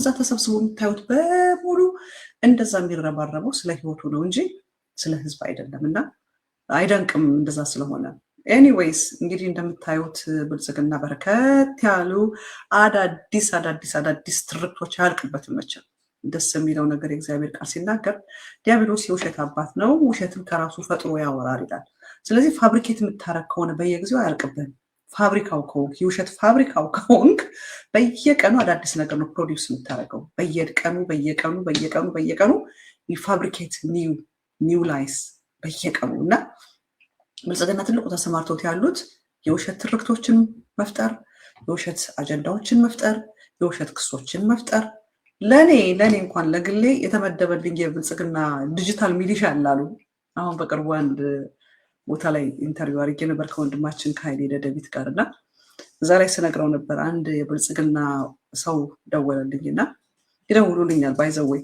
እዛ ተሰብስቦ የምታዩት በሙሉ እንደዛ የሚረባረበው ስለ ህይወቱ ነው እንጂ ስለ ህዝብ አይደለም። እና አይደንቅም እንደዛ ስለሆነ። ኤኒዌይስ እንግዲህ እንደምታዩት ብልጽግና በርከት ያሉ አዳዲስ ትርክቶች አያልቅበትም መቼም። ደስ የሚለው ነገር የእግዚአብሔር ቃል ሲናገር ዲያብሎስ የውሸት አባት ነው፣ ውሸትም ከራሱ ፈጥሮ ያወራል ይላል። ስለዚህ ፋብሪኬት የምታረግ ከሆነ በየጊዜው አያልቅብህም። ፋብሪካው ከሆንክ የውሸት ፋብሪካው ከሆንክ በየቀኑ አዳዲስ ነገር ነው ፕሮዲውስ የምታደርገው። በየቀኑ ፋብሪኬት ኒው ላይስ በየቀኑ። እና ብልጽግና ትልቁ ተሰማርተውት ያሉት የውሸት ትርክቶችን መፍጠር፣ የውሸት አጀንዳዎችን መፍጠር፣ የውሸት ክሶችን መፍጠር። ለኔ እንኳን ለግሌ የተመደበልኝ የብልጽግና ዲጂታል ሚሊሻ አላሉ። አሁን በቅርቡ አንድ ቦታ ላይ ኢንተርቪው አድርጌ ነበር ከወንድማችን ከኃይሌ ደደቢት ጋር እና እዛ ላይ ስነግረው ነበር። አንድ የብልጽግና ሰው ደወለልኝና ይደውሉልኛል፣ ባይዘወይ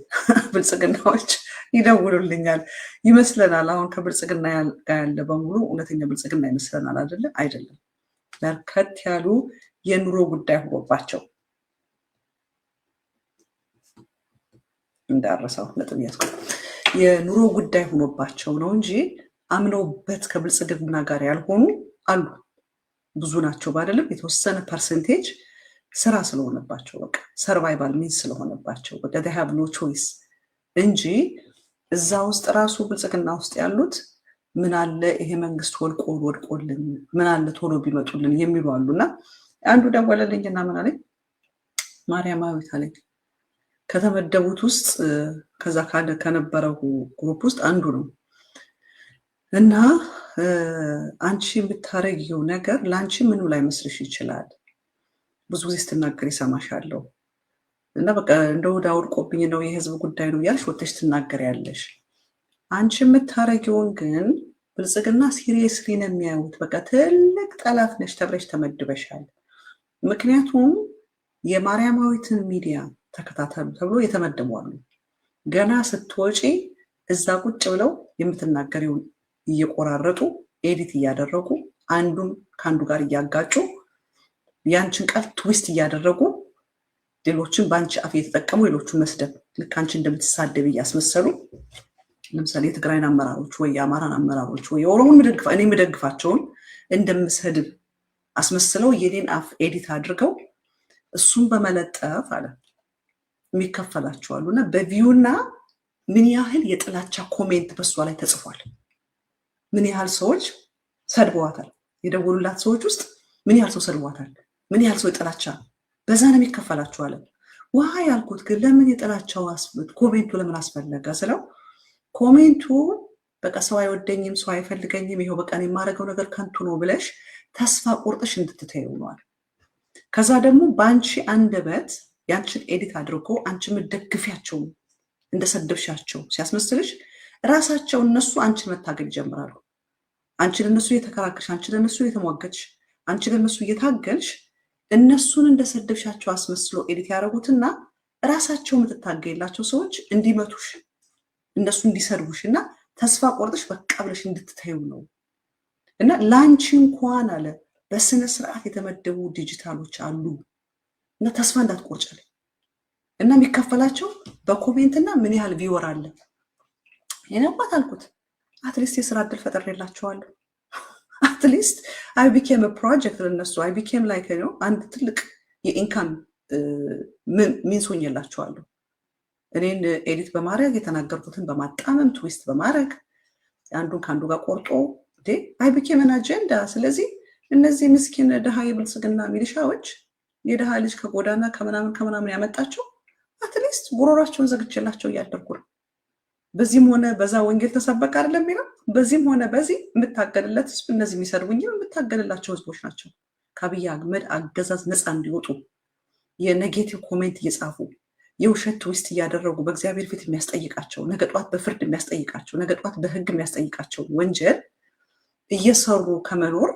ብልጽግናዎች ይደውሉልኛል ይመስለናል። አሁን ከብልጽግና ጋር ያለ በሙሉ እውነተኛ ብልጽግና ይመስለናል። አይደለም። በርከት ያሉ የኑሮ ጉዳይ ሆኖባቸው እንዳረሳው ነጥብ ያስኩ የኑሮ ጉዳይ ሆኖባቸው ነው እንጂ አምነውበት ከብልጽግና ጋር ያልሆኑ አሉ። ብዙ ናቸው ባይደለም፣ የተወሰነ ፐርሰንቴጅ ስራ ስለሆነባቸው በቃ ሰርቫይቫል ሚንስ ስለሆነባቸው በቃ they have no choice እንጂ እዛ ውስጥ ራሱ ብልጽግና ውስጥ ያሉት ምን አለ ይሄ መንግስት ወድቆልን ምን አለ ቶሎ ቢመጡልን የሚሉ አሉና አንዱ ደወለልኝና ምን አለኝ፣ ማርያማዊት አለኝ ከተመደቡት ውስጥ ከዛ ከነበረው ግሩፕ ውስጥ አንዱ ነው እና አንቺ የምታረጊው ነገር ለአንቺ ምንም ላይ መስልሽ ይችላል። ብዙ ጊዜ ስትናገር ይሰማሻለሁ እና በቃ እንደው ዳውድቆብኝ ነው የህዝብ ጉዳይ ነው ያልሽ ወጥተሽ ትናገሪያለሽ። አንቺ የምታረጊውን ግን ብልጽግና ሲሪየስሊ ነው የሚያዩት። በቃ ትልቅ ጠላት ነሽ ተብለሽ ተመድበሻል። ምክንያቱም የማርያማዊትን ሚዲያ ተከታተሉ ተብሎ የተመደቧሉ። ገና ስትወጪ እዛ ቁጭ ብለው የምትናገሪውን እየቆራረጡ ኤዲት እያደረጉ አንዱን ከአንዱ ጋር እያጋጩ ያንቺን ቃል ትዊስት እያደረጉ ሌሎችን በአንቺ አፍ እየተጠቀሙ ሌሎቹን መስደብ፣ ልክ አንቺ እንደምትሳደብ እያስመሰሉ ለምሳሌ የትግራይን አመራሮች ወይ የአማራን አመራሮች ወይ የኦሮሞን እኔ የምደግፋቸውን እንደምሰድብ አስመስለው የኔን አፍ ኤዲት አድርገው እሱን በመለጠፍ አለ የሚከፈላቸዋሉ። እና በቪዩና ምን ያህል የጥላቻ ኮሜንት በሷ ላይ ተጽፏል፣ ምን ያህል ሰዎች ሰድበዋታል፣ የደወሉላት ሰዎች ውስጥ ምን ያህል ሰው ሰድበዋታል፣ ምን ያህል ሰው የጥላቻ በዛ ነው የሚከፈላቸዋል። ውሃ ያልኩት ግን ለምን የጥላቻው ኮሜንቱ ለምን አስፈለገ ስለው ኮሜንቱ በቃ ሰው አይወደኝም ሰው አይፈልገኝም ይሄው በቃ የማደርገው ነገር ከንቱ ነው ብለሽ ተስፋ ቆርጥሽ እንድትተይው ነዋል። ከዛ ደግሞ በአንቺ አንደበት ያንቺን ኤዲት አድርጎ አንቺ የምትደግፊያቸው እንደሰደብሻቸው ሲያስመስልሽ ራሳቸው እነሱ አንቺን መታገል ይጀምራሉ። አንቺ ለነሱ እየተከራከርሽ፣ አንቺ ለነሱ እየተሟገትሽ፣ አንቺ ለነሱ እየታገልሽ እነሱን እንደሰደብሻቸው አስመስሎ ኤዲት ያደረጉትና ራሳቸው የምትታገይላቸው ሰዎች እንዲመቱሽ እነሱ እንዲሰድቡሽ እና ተስፋ ቆርጥሽ በቃ ብለሽ እንድትተዩ ነው። እና ላንቺ እንኳን አለ በስነ ስርዓት የተመደቡ ዲጂታሎች አሉ እና ተስፋ እንዳትቆርጫለ እና የሚከፈላቸው በኮሜንትና ምን ያህል ቪወር አለ የነባት አልኩት። አትሊስት የስራ እድል ፈጥሬላቸዋለሁ። አትሊስት አይ ቢኬም ፕሮጀክት ለነሱ አይ ቢኬም ላይክ ነው አንድ ትልቅ የኢንካም ሚንስ ሆኜላቸዋለሁ። እኔን ኤዲት በማድረግ የተናገርኩትን በማጣመም ትዊስት በማድረግ አንዱን ከአንዱ ጋር ቆርጦ አይ ቢኬም አን አጀንዳ። ስለዚህ እነዚህ ምስኪን ድሃ የብልጽግና ሚሊሻዎች የድሃ ልጅ ከጎዳና ከምናምን ያመጣቸው አትሊስት ጉሮሯቸውን ዘግቼላቸው እያደርጉ ነው። በዚህም ሆነ በዛ ወንጌል ተሰበከ አይደለም የሚለው በዚህም ሆነ በዚህ የምታገልለት ህዝብ እነዚህ የሚሰድቡኝ የምታገልላቸው ህዝቦች ናቸው። ከአብይ አህመድ አገዛዝ ነፃ እንዲወጡ የኔጌቲቭ ኮሜንት እየጻፉ የውሸት ትዊስት እያደረጉ በእግዚአብሔር ፊት የሚያስጠይቃቸው ነገ ጧት በፍርድ የሚያስጠይቃቸው ነገ ጧት በህግ የሚያስጠይቃቸው ወንጀል እየሰሩ ከመኖር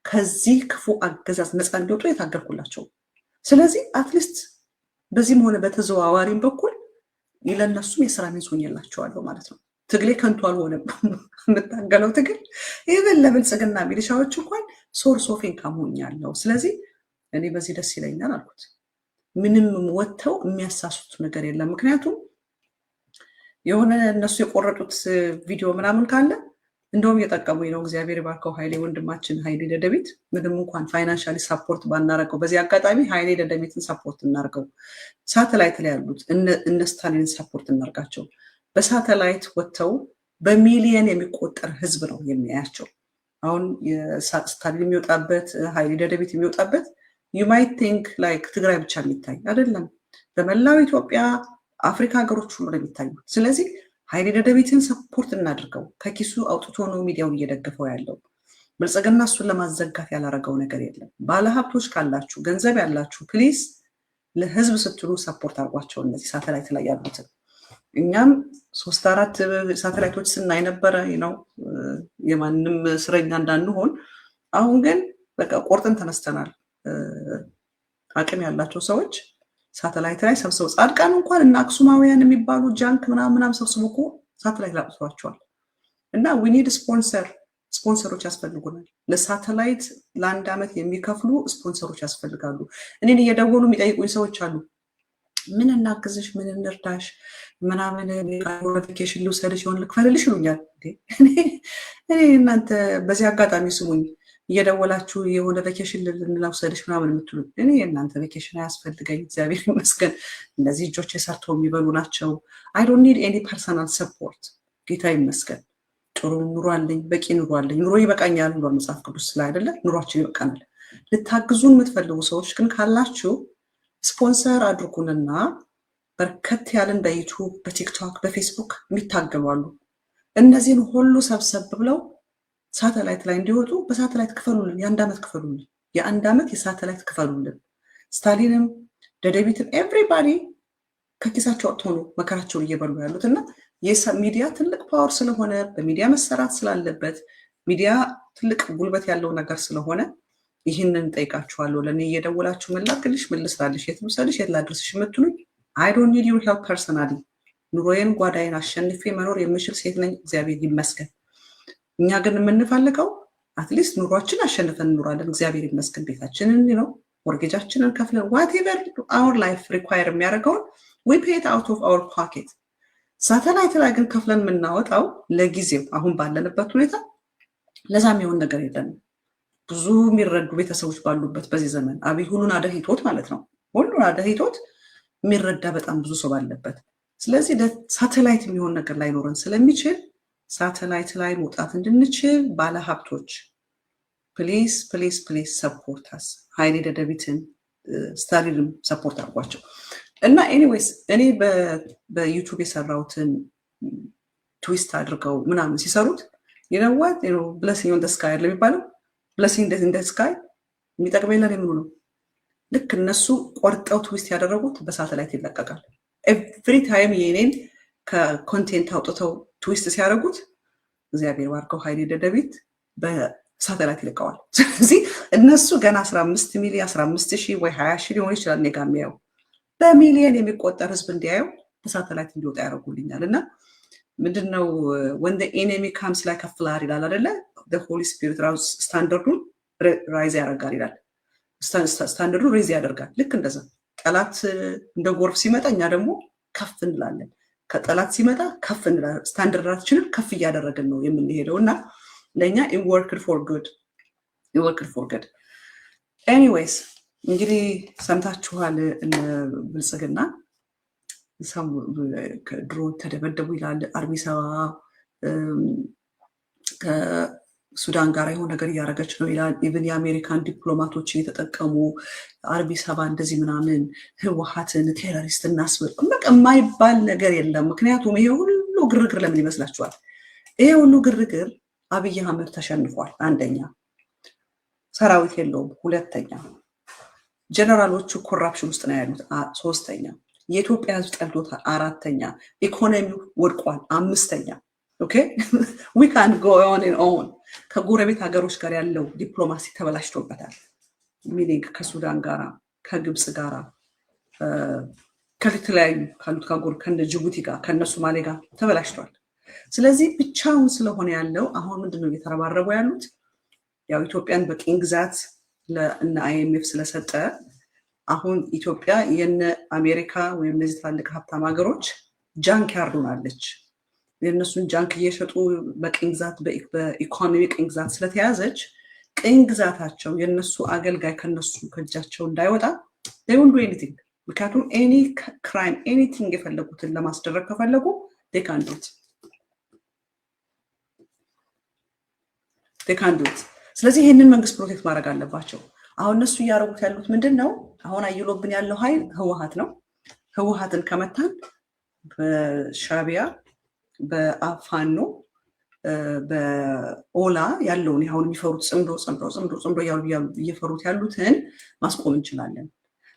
ከዚህ ክፉ አገዛዝ ነፃ እንዲወጡ የታገልኩላቸው። ስለዚህ አትሊስት በዚህም ሆነ በተዘዋዋሪም በኩል ለነሱም የስራ ሚንስ ሆኜላቸዋለሁ ማለት ነው። ትግሌ ከንቱ አልሆነም። የምታገለው ትግል ይህን ለብልጽግና ሚሊሻዎች እንኳን ሶርስ ኦፍ ኢንካም ሆኛለሁ። ስለዚህ እኔ በዚህ ደስ ይለኛል አልኩት። ምንም ወጥተው የሚያሳሱት ነገር የለም። ምክንያቱም የሆነ እነሱ የቆረጡት ቪዲዮ ምናምን ካለ እንደውም እየጠቀሙኝ ነው። እግዚአብሔር ባርከው ኃይሌ ወንድማችን ኃይሌ ደደቢት ምንም እንኳን ፋይናንሻሊ ሳፖርት ባናረገው በዚህ አጋጣሚ ኃይሌ ደደቢትን ሳፖርት እናርገው። ሳተላይት ላይ ያሉት እነ ስታሊንን ሳፖርት እናርጋቸው። በሳተላይት ወጥተው በሚሊየን የሚቆጠር ህዝብ ነው የሚያያቸው። አሁን ስታሊን የሚወጣበት ኃይሌ ደደቢት የሚወጣበት ዩ ማይት ቲንክ ላይክ ትግራይ ብቻ የሚታይ አይደለም። በመላው ኢትዮጵያ አፍሪካ ሀገሮች ሁሉ ነው የሚታዩት። ስለዚህ ኃይሌ ደደቢትን ሰፖርት እናድርገው። ከኪሱ አውጥቶ ነው ሚዲያውን እየደገፈው ያለው። ብልጽግና እሱን ለማዘጋት ያላረገው ነገር የለም። ባለሀብቶች ካላችሁ፣ ገንዘብ ያላችሁ ፕሊዝ ለህዝብ ስትሉ ሰፖርት አድርጓቸው እነዚህ ሳተላይት ላይ ያሉትን። እኛም 3-4 ሳተላይቶች ስናይ ነበረ ነው የማንም እስረኛ እንዳንሆን። አሁን ግን በቃ ቆርጠን ተነስተናል። አቅም ያላቸው ሰዎች ሳተላይት ላይ ሰብስበው ጻድቃን እንኳን እና አክሱማውያን የሚባሉ ጃንክ ምናምን ሰብስበው እኮ ሳተላይት ላጥቷቸዋል። እና ዊ ኒድ ስፖንሰሮች ያስፈልጉናል። ለሳተላይት ለ1 ዓመት የሚከፍሉ ስፖንሰሮች ያስፈልጋሉ። እኔን እየደወሉ የሚጠይቁኝ ሰዎች አሉ። ምን እናግዝሽ፣ ምን እንርዳሽ፣ ምናምን ኖቲፊኬሽን ልውሰድሽ ይሆን ልክፈልልሽ ይሉኛል። እኔ እናንተ በዚህ አጋጣሚ ስሙኝ እየደወላችሁ የሆነ ቬኬሽን ልንላውሰድሽ ምናምን የምትሉ እኔ የእናንተ ቬኬሽን አያስፈልገኝ፣ እግዚአብሔር ይመስገን። እነዚህ እጆች የሰርተው የሚበሉ ናቸው። አይ ዶንት ኒድ ኤኒ ፐርሰናል ሰፖርት። ጌታ ይመስገን ጥሩ ኑሮ አለኝ፣ በቂ ኑሮ አለኝ። ኑሮ ይበቃኛል ብሏል መጽሐፍ ቅዱስ ላይ አይደለ? ኑሯችን ይበቃናል። ልታግዙን የምትፈልጉ ሰዎች ግን ካላችሁ ስፖንሰር አድርጉንና በርከት ያለን በዩቱብ፣ በቲክቶክ፣ በፌስቡክ የሚታገሉ አሉ። እነዚህን ሁሉ ሰብሰብ ብለው ሳተላይት ላይ እንዲወጡ በሳተላይት ክፈሉልን። የ1 ዓመት ክፈሉልን። የ1 ዓመት የሳተላይት ክፈሉልን። ስታሊንም ደደቢትም ኤቭሪባዲ ከኪሳቸው ወጥቶ ነው መከራቸውን እየበሉ ያሉት። እና ሚዲያ ትልቅ ፓወር ስለሆነ በሚዲያ መሰራት ስላለበት ሚዲያ ትልቅ ጉልበት ያለው ነገር ስለሆነ ይህንን ጠይቃችኋለሁ። ለእኔ እየደወላችሁ ምን ላድርግልሽ፣ ምን ልስራልሽ፣ የት ልውሰድሽ፣ የት ላድርስሽ የምትሉኝ አይ ዶንት ኒድ ዩር ሄልፕ ፐርሰናሊ። ኑሮዬን ጓዳዬን አሸንፌ መኖር የምችል ሴት ነኝ፣ እግዚአብሔር ይመስገን። እኛ ግን የምንፈልገው አትሊስት ኑሯችን አሸንፈን እንኖራለን፣ እግዚአብሔር ይመስገን። ቤታችንን ነው ሞርጌጃችንን ከፍለን ዋቴቨር አወር ላይፍ ሪኳየር የሚያደርገውን ዊ ፔይ ኢት አውት ኦፍ አወር ፖኬት። ሳተላይት ላይ ግን ከፍለን የምናወጣው ለጊዜው አሁን ባለንበት ሁኔታ ለዛ የሚሆን ነገር የለንም። ብዙ የሚረዱ ቤተሰቦች ባሉበት በዚህ ዘመን አብይ ሁሉን አደሂቶት ማለት ነው፣ ሁሉን አደሂቶት የሚረዳ በጣም ብዙ ሰው ባለበት፣ ስለዚህ ሳተላይት የሚሆን ነገር ላይኖረን ስለሚችል ሳተላይት ላይ መውጣት እንድንችል ባለሀብቶች ፕሊዝ ፕሊዝ ፕሊዝ ሰፖርታስ። ኃይሌ ደደቢትን ስታሊንም ሰፖርት አድርጓቸው። እና ኤኒዌይስ እኔ በዩቱብ የሰራሁትን ትዊስት አድርገው ምናምን ሲሰሩት ይነዋት ብለሲንግ ኦን ዘ ስካይ ለሚባለው ብለሲንግ ኢን ዘ ስካይ የሚጠቅመኝ ለኔ ምኑ ነው? ልክ እነሱ ቆርጠው ትዊስት ያደረጉት በሳተላይት ይለቀቃል። ኤቭሪ ታይም የኔን ከኮንቴንት አውጥተው ትዊስት ሲያደርጉት እግዚአብሔር ባርከው ኃይሌ ደደቢት በሳተላይት ይልቀዋል። ስለዚህ እነሱ ገና 15 ሚሊዮን 15,000 ወይ 20,000 ሊሆን ይችላል እኔ ጋር የሚያየው በሚሊዮን የሚቆጠር ህዝብ እንዲያየው በሳተላይት እንዲወጣ ያደርጉልኛል። እና ምንድነው when the enemy comes like a flood ይላል አይደለ? the holy spirit ስታንዳርዱን ራይዝ ያደርጋል ይላል። ስታንዳርዱ ሬዝ ያደርጋል። ልክ እንደዛ ጠላት እንደ ጎርፍ ሲመጣ እኛ ደግሞ ከፍ እንላለን። ከጠላት ሲመጣ ከፍ እንላለን። ስታንዳርዳችንን ከፍ እያደረግን ነው የምንሄደው እና ለእኛ it worked for good. ኤኒዌይስ እንግዲህ ሰምታችኋል። ብልጽግና ድሮ ተደበደቡ ይላል። አርቢ ሰባ ከሱዳን ጋር የሆነ ነገር እያደረገች ነው ይላል። ኢቭን የአሜሪካን ዲፕሎማቶች እየተጠቀሙ አርቢ ሰባ እንደዚህ ምናምን ህወሓትን ቴሮሪስት እናስብል በቃ የማይባል ነገር የለም። ምክንያቱም ይሄ ሁሉ ግርግር ለምን ይመስላችኋል? ይሄ ሁሉ ግርግር አብይ አህመድ ተሸንፏል። አንደኛ ሰራዊት የለውም። ሁለተኛ ጀነራሎቹ ኮራፕሽን ውስጥ ነው ያሉት። ሶስተኛ የኢትዮጵያ ህዝብ ጠልቶታል። አራተኛ ኢኮኖሚው ወድቋል። አምስተኛ ኦኬ we can't go on and on ከጎረቤት ሀገሮች ጋር ያለው ዲፕሎማሲ ተበላሽቶበታል። ሚኒንግ ከሱዳን ጋራ ከግብጽ ጋራ ከተለያዩ ካሉት ካጎር ከነ ጅቡቲ ጋር ከነ ሶማሌ ጋር ተበላሽቷል። ስለዚህ ብቻውን ስለሆነ ያለው አሁን ምንድነው እየተረባረቡ ያሉት? ያው ኢትዮጵያን በቅኝ ግዛት ለእነ IMF ስለሰጠ አሁን ኢትዮጵያ የነ አሜሪካ ወይም እነዚህ ትላልቅ ሀብታም ሀገሮች ጃንክ ያርዱናለች። የእነሱን ጃንክ እየሸጡ በቅኝ ግዛት በኢኮኖሚ ቅኝ ግዛት ስለተያዘች ቅኝ ግዛታቸው የእነሱ አገልጋይ ከነሱ ከእጃቸው እንዳይወጣ ወንዱ ኤኒቲንግ ምክንያቱም ኤኒ ክራይም ኤኒቲንግ የፈለጉትን ለማስደረግ ከፈለጉ ዴካንዱት ስለዚህ ይህንን መንግስት ፕሮቴክት ማድረግ አለባቸው። አሁን እነሱ እያደረጉት ያሉት ምንድን ነው? አሁን አይሎብን ያለው ኃይል ህወሓት ነው። ህወሓትን ከመታን በሻቢያ በአፋኖ በኦላ ያለውን አሁን የሚፈሩት ጽምዶ እየፈሩት ያሉትን ማስቆም እንችላለን።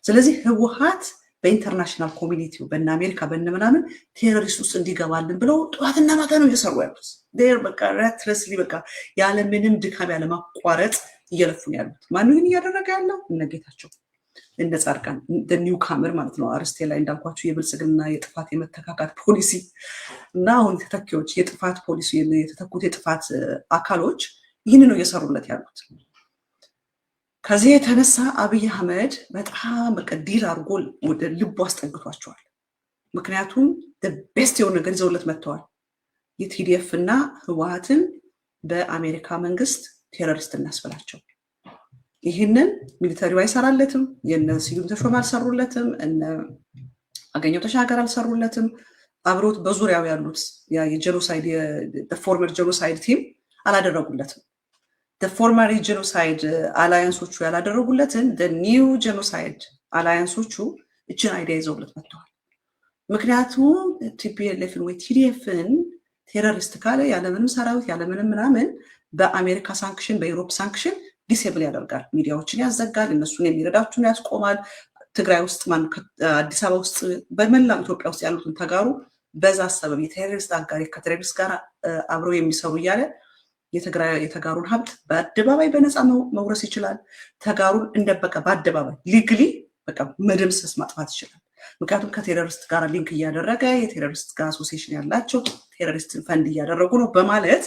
ስለዚህ ህወሓት በኢንተርናሽናል ኮሚኒቲው በእነ አሜሪካ በእነ ምናምን ቴሮሪስት ውስጥ እንዲገባልን ብለው ጠዋትና ማታ ነው እየሰሩ ያሉት። በቃ ረትረስሊ በቃ ያለምንም ድካም ያለማቋረጥ እየለፉ ነው ያሉት። ማን ይህን እያደረገ ያለው? እነ ጌታቸው እነ ጻድቃን ኒው ካመር ማለት ነው። አርስቴ ላይ እንዳልኳቸው የብልጽግና የጥፋት የመተካካት ፖሊሲ እና አሁን ተተኪዎች የጥፋት ፖሊሲ የተተኩት የጥፋት አካሎች ይህን ነው እየሰሩለት ያሉት። ከዚህ የተነሳ አብይ አህመድ በጣም በቃ ዲል አድርጎ ወደ ልቡ አስጠግቷቸዋል። ምክንያቱም ቤስት የሆነ ነገር ይዘውለት መጥተዋል። የቲዲኤፍ እና ህወሓትን በአሜሪካ መንግስት ቴሮሪስት እናስበላቸው። ይህንን ሚሊተሪው አይሰራለትም። የነ ስዩም ተሾመ አልሰሩለትም። እነ አገኘሁ ተሻገር አልሰሩለትም። አብሮት በዙሪያው ያሉት የጄኖሳይድ የፎርመር ጄኖሳይድ ቲም አላደረጉለትም። ፎርመር ጄኖሳይድ አላያንሶቹ ያላደረጉለትን ኒው ጄኖሳይድ አላያንሶቹ እችን አይዲያ ይዘውለት መጥተዋል። ምክንያቱም ቲፒኤልኤፍን ወይ ቲዲኤፍን ቴሮሪስት ካለ ያለምንም ሰራዊት ያለምንም ምናምን በአሜሪካ ሳንክሽን በዩሮፕ ሳንክሽን ዲሴብል ያደርጋል። ሚዲያዎችን ያዘጋል። እነሱን የሚረዳቸውን ያስቆማል። ትግራይ ውስጥ አዲስ አበባ ውስጥ በመላው ኢትዮጵያ ውስጥ ያሉትን ተጋሩ በዛ ሰበብ የቴሮሪስት አጋሪ ከቴሮሪስት ጋር አብረው የሚሰሩ እያለ የተጋሩን ሀብት በአደባባይ በነፃ መውረስ ይችላል። ተጋሩን እንደበቀ በአደባባይ ሊግሊ በቃ መደምሰስ ማጥፋት ይችላል። ምክንያቱም ከቴሮሪስት ጋር ሊንክ እያደረገ የቴሮሪስት ጋር አሶሲዬሽን ያላቸው ቴሮሪስትን ፈንድ እያደረጉ ነው በማለት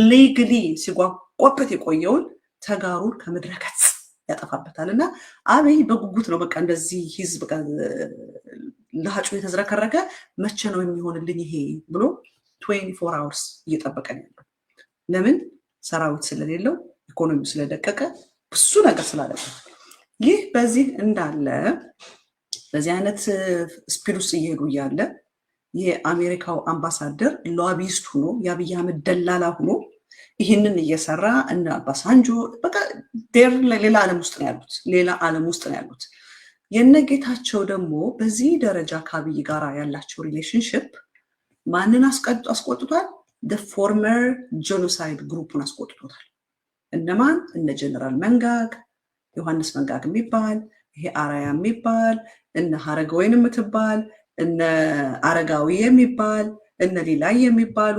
ሊግሊ ሲጓጓበት የቆየውን ተጋሩን ከምድረ ገጽ ያጠፋበታል። እና አብይ በጉጉት ነው በቃ እንደዚህ ህዝብ በቃ ለሀጩ የተዝረከረከ መቼ ነው የሚሆንልኝ ይሄ ብሎ 24 hours እየጠበቀን ያለው። ለምን? ሰራዊት ስለሌለው፣ ኢኮኖሚው ስለደቀቀ፣ ብዙ ነገር ስላለበት። ይህ በዚህ እንዳለ በዚህ አይነት ስፒድ ውስጥ እየሄዱ እያለ የአሜሪካው አምባሳደር ሎቢስት ሆኖ የአብይ አህመድ ደላላ ሆኖ ይህንን እየሰራ እነ አባሳንጆ በቃ ሌላ ዓለም ውስጥ ነው ያሉት። የነጌታቸው ደግሞ በዚህ ደረጃ ከአብይ ጋር ያላቸው ሪሌሽንሽፕ ማንን አስቆጥቷል? ፎርመር ጄኖሳይድ ግሩፑን አስቆጥቶታል። እነማን? እነ ጀነራል መንጋግ፣ ዮሐንስ መንጋግ የሚባል ይሄ አራያ የሚባል እነ ሀረገወይን የምትባል እነ አረጋዊ የሚባል እነ ሌላይ የሚባሉ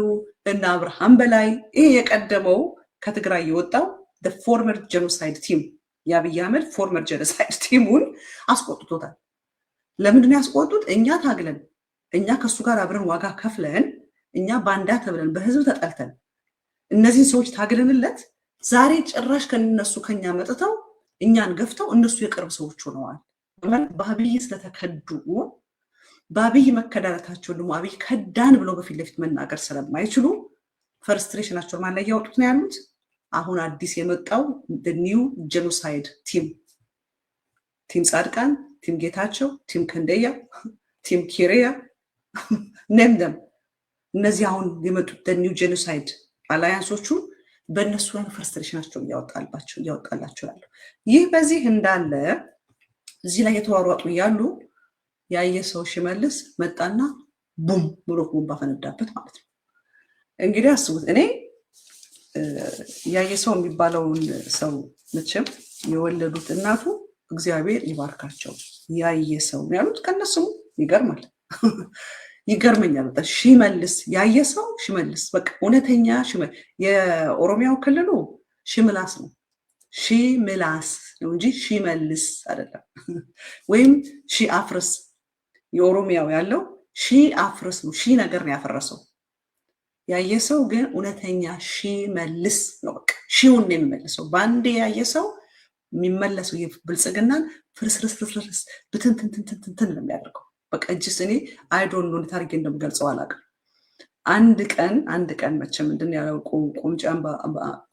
እነ አብርሃም በላይ ይሄ የቀደመው ከትግራይ የወጣው ፎርመር ጄኖሳይድ ቲም የአብይ አህመድ ፎርመር ጄኖሳይድ ቲሙን አስቆጥቶታል። ለምንድን ያስቆጡት? እኛ ታግለን እኛ ከሱ ጋር አብረን ዋጋ ከፍለን እኛ ባንዳ ተብለን በህዝብ ተጠልተን እነዚህን ሰዎች ታግለንለት ዛሬ ጭራሽ ከነሱ ከኛ መጥተው እኛን ገፍተው እነሱ የቅርብ ሰዎች ሆነዋል። በአብይ ስለተከዱ በአብይ መከዳረታቸው ደግሞ አብይ ከዳን ብለው በፊት ለፊት መናገር ስለማይችሉ ፍርስትሬሽናቸው ማን ላይ ያወጡት ነው ያሉት። አሁን አዲስ የመጣው ኒው ጄኖሳይድ ቲም ጻድቃን፣ ቲም ጌታቸው፣ ቲም ክንደያ፣ ቲም ኪሪያ ነምደም እነዚህ አሁን የመጡት ኒው ጄኖሳይድ አላያንሶቹ በእነሱ ላይ ፍርስትሬሽናቸው እያወጣላቸው ያለው። ይህ በዚህ እንዳለ እዚህ ላይ የተሯሯጡ እያሉ ያየ ሰው ሽመልስ መጣና ቡም ብሎ ቦምባ ፈነዳበት ማለት ነው። እንግዲህ አስቡት። እኔ ያየ ሰው የሚባለውን ሰው መቼም የወለዱት እናቱ እግዚአብሔር ይባርካቸው ያየ ሰው ያሉት ከነስሙ ይገርማል። ይገርመኛል በጣም። ሽመልስ ያየ ሰው ሽመልስ በቃ እውነተኛ የኦሮሚያው ክልሉ ሽምላስ ነው። ሽምላስ ነው እንጂ ሽመልስ አይደለም። ወይም ሺ አፍርስ የኦሮሚያው ያለው ሺ አፍርስ ነው። ሺ ነገር ነው ያፈረሰው። ያየ ሰው ግን እውነተኛ ሽመልስ ነው። በቃ ሺውን ነው የሚመልሰው። ባንዴ ያየ ሰው የሚመለሰው ብልጽግናን ፍርስርስርስርስ ብትንትንትንትን ነው የሚያደርገው። በቃ እጅስ እኔ አይዶን ነው ታርጌ እንደምገልጸው አላውቅም። አንድ ቀን መቼም ምንድን ያለው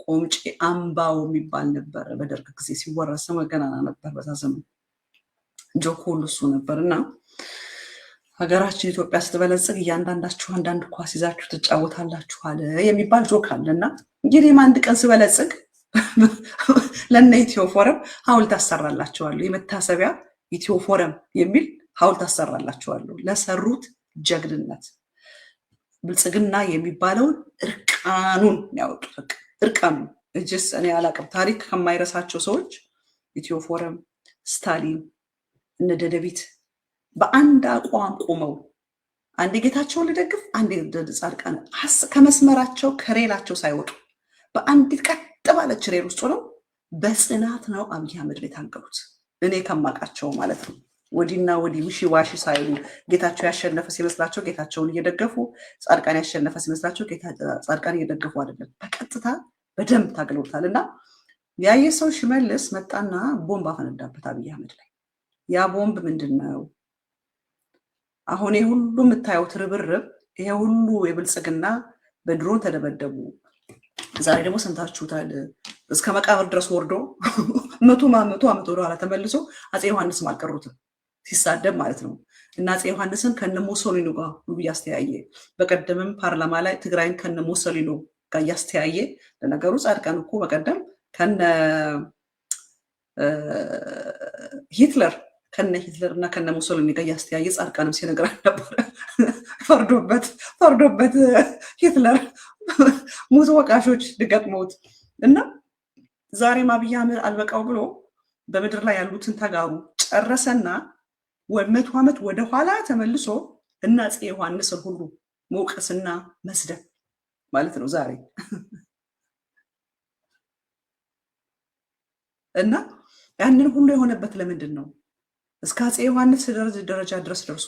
ቆምጪ አምባው የሚባል ነበር በደርግ ጊዜ ሲወራ ስመ ገናና ነበር። በዛ ዘመን ጆክ ሁሉ እሱ ነበር። እና ሀገራችን ኢትዮጵያ ስትበለጽግ እያንዳንዳችሁ አንዳንድ ኳስ ይዛችሁ ትጫወታላችሁ አለ የሚባል ጆክ አለ። እና እንግዲህ አንድ ቀን ስበለጽግ ለነ ኢትዮ ፎረም ሐውልት አሰራላችኋለሁ። የመታሰቢያ ኢትዮ ፎረም የሚል ሐውልት አሰራላችኋለሁ ለሰሩት ጀግንነት። ብልጽግና የሚባለውን እርቃኑን ያወጡት እርቃኑን እጅስ እኔ አላቅም። ታሪክ ከማይረሳቸው ሰዎች ኢትዮ ፎረም፣ ስታሊን፣ እነ ደደቢት በአንድ አቋም ቆመው አንዴ ጌታቸውን ልደግፍ አንዴ ጻድቃን ከመስመራቸው ከሬላቸው ሳይወጡ በአንዲት ቀጥ ባለች ሬል ውስጥ ነው በጽናት ነው አብይ አህመድ ላይ ታገሉት። እኔ ከማውቃቸው ማለት ነው። ወዲና ወዲ ውሺ ዋሺ ሳይሉ ጌታቸው ያሸነፈ ሲመስላቸው ጌታቸውን እየደገፉ፣ ጻድቃን ያሸነፈ ሲመስላቸው ጻድቃን እየደገፉ አይደለም፣ በቀጥታ በደንብ ታግለውታል። እና ያየ ሰው ሽመልስ መጣና ቦምብ አፈነዳበት አብይ አህመድ ላይ። ያ ቦምብ ምንድን ነው? አሁን ይሄ ሁሉ የምታዩት ርብርብ፣ ይሄ ሁሉ የብልጽግና በድሮን ተደበደቡ። ዛሬ ደግሞ ሰምታችሁታል። እስከ መቃብር ድረስ ወርዶ መቶ ዓመት ወደኋላ ተመልሶ አፄ ዮሐንስም አልቀሩትም ሲሳደብ ማለት ነው። እና አፄ ዮሐንስን ከነ ሞሶሊኖ ጋር ሁሉ እያስተያየ በቀደምም ፓርላማ ላይ ትግራይን ከነ ሞሶሊኖ ጋር እያስተያየ። ለነገሩ ጻድቃን እኮ በቀደም ከነ ሂትለር እና ከነ ሙሶሊኒ ጋር እያስተያየ ጻድቃንም ሲነግረን ነበረ። ፈርዶበት ሂትለር ሙት ወቃሾች ድገጥሞት እና ዛሬም አብይ አህመድ አልበቃው ብሎ በምድር ላይ ያሉትን ተጋሩ ጨረሰና 100 ዓመት ወደኋላ ተመልሶ እና አፄ ዮሐንስን ሁሉ መውቀስና መስደብ ማለት ነው ዛሬ። እና ያንን ሁሉ የሆነበት ለምንድን ነው? እስከ አፄ ዮሐንስ ደረጃ ድረስ ደርሶ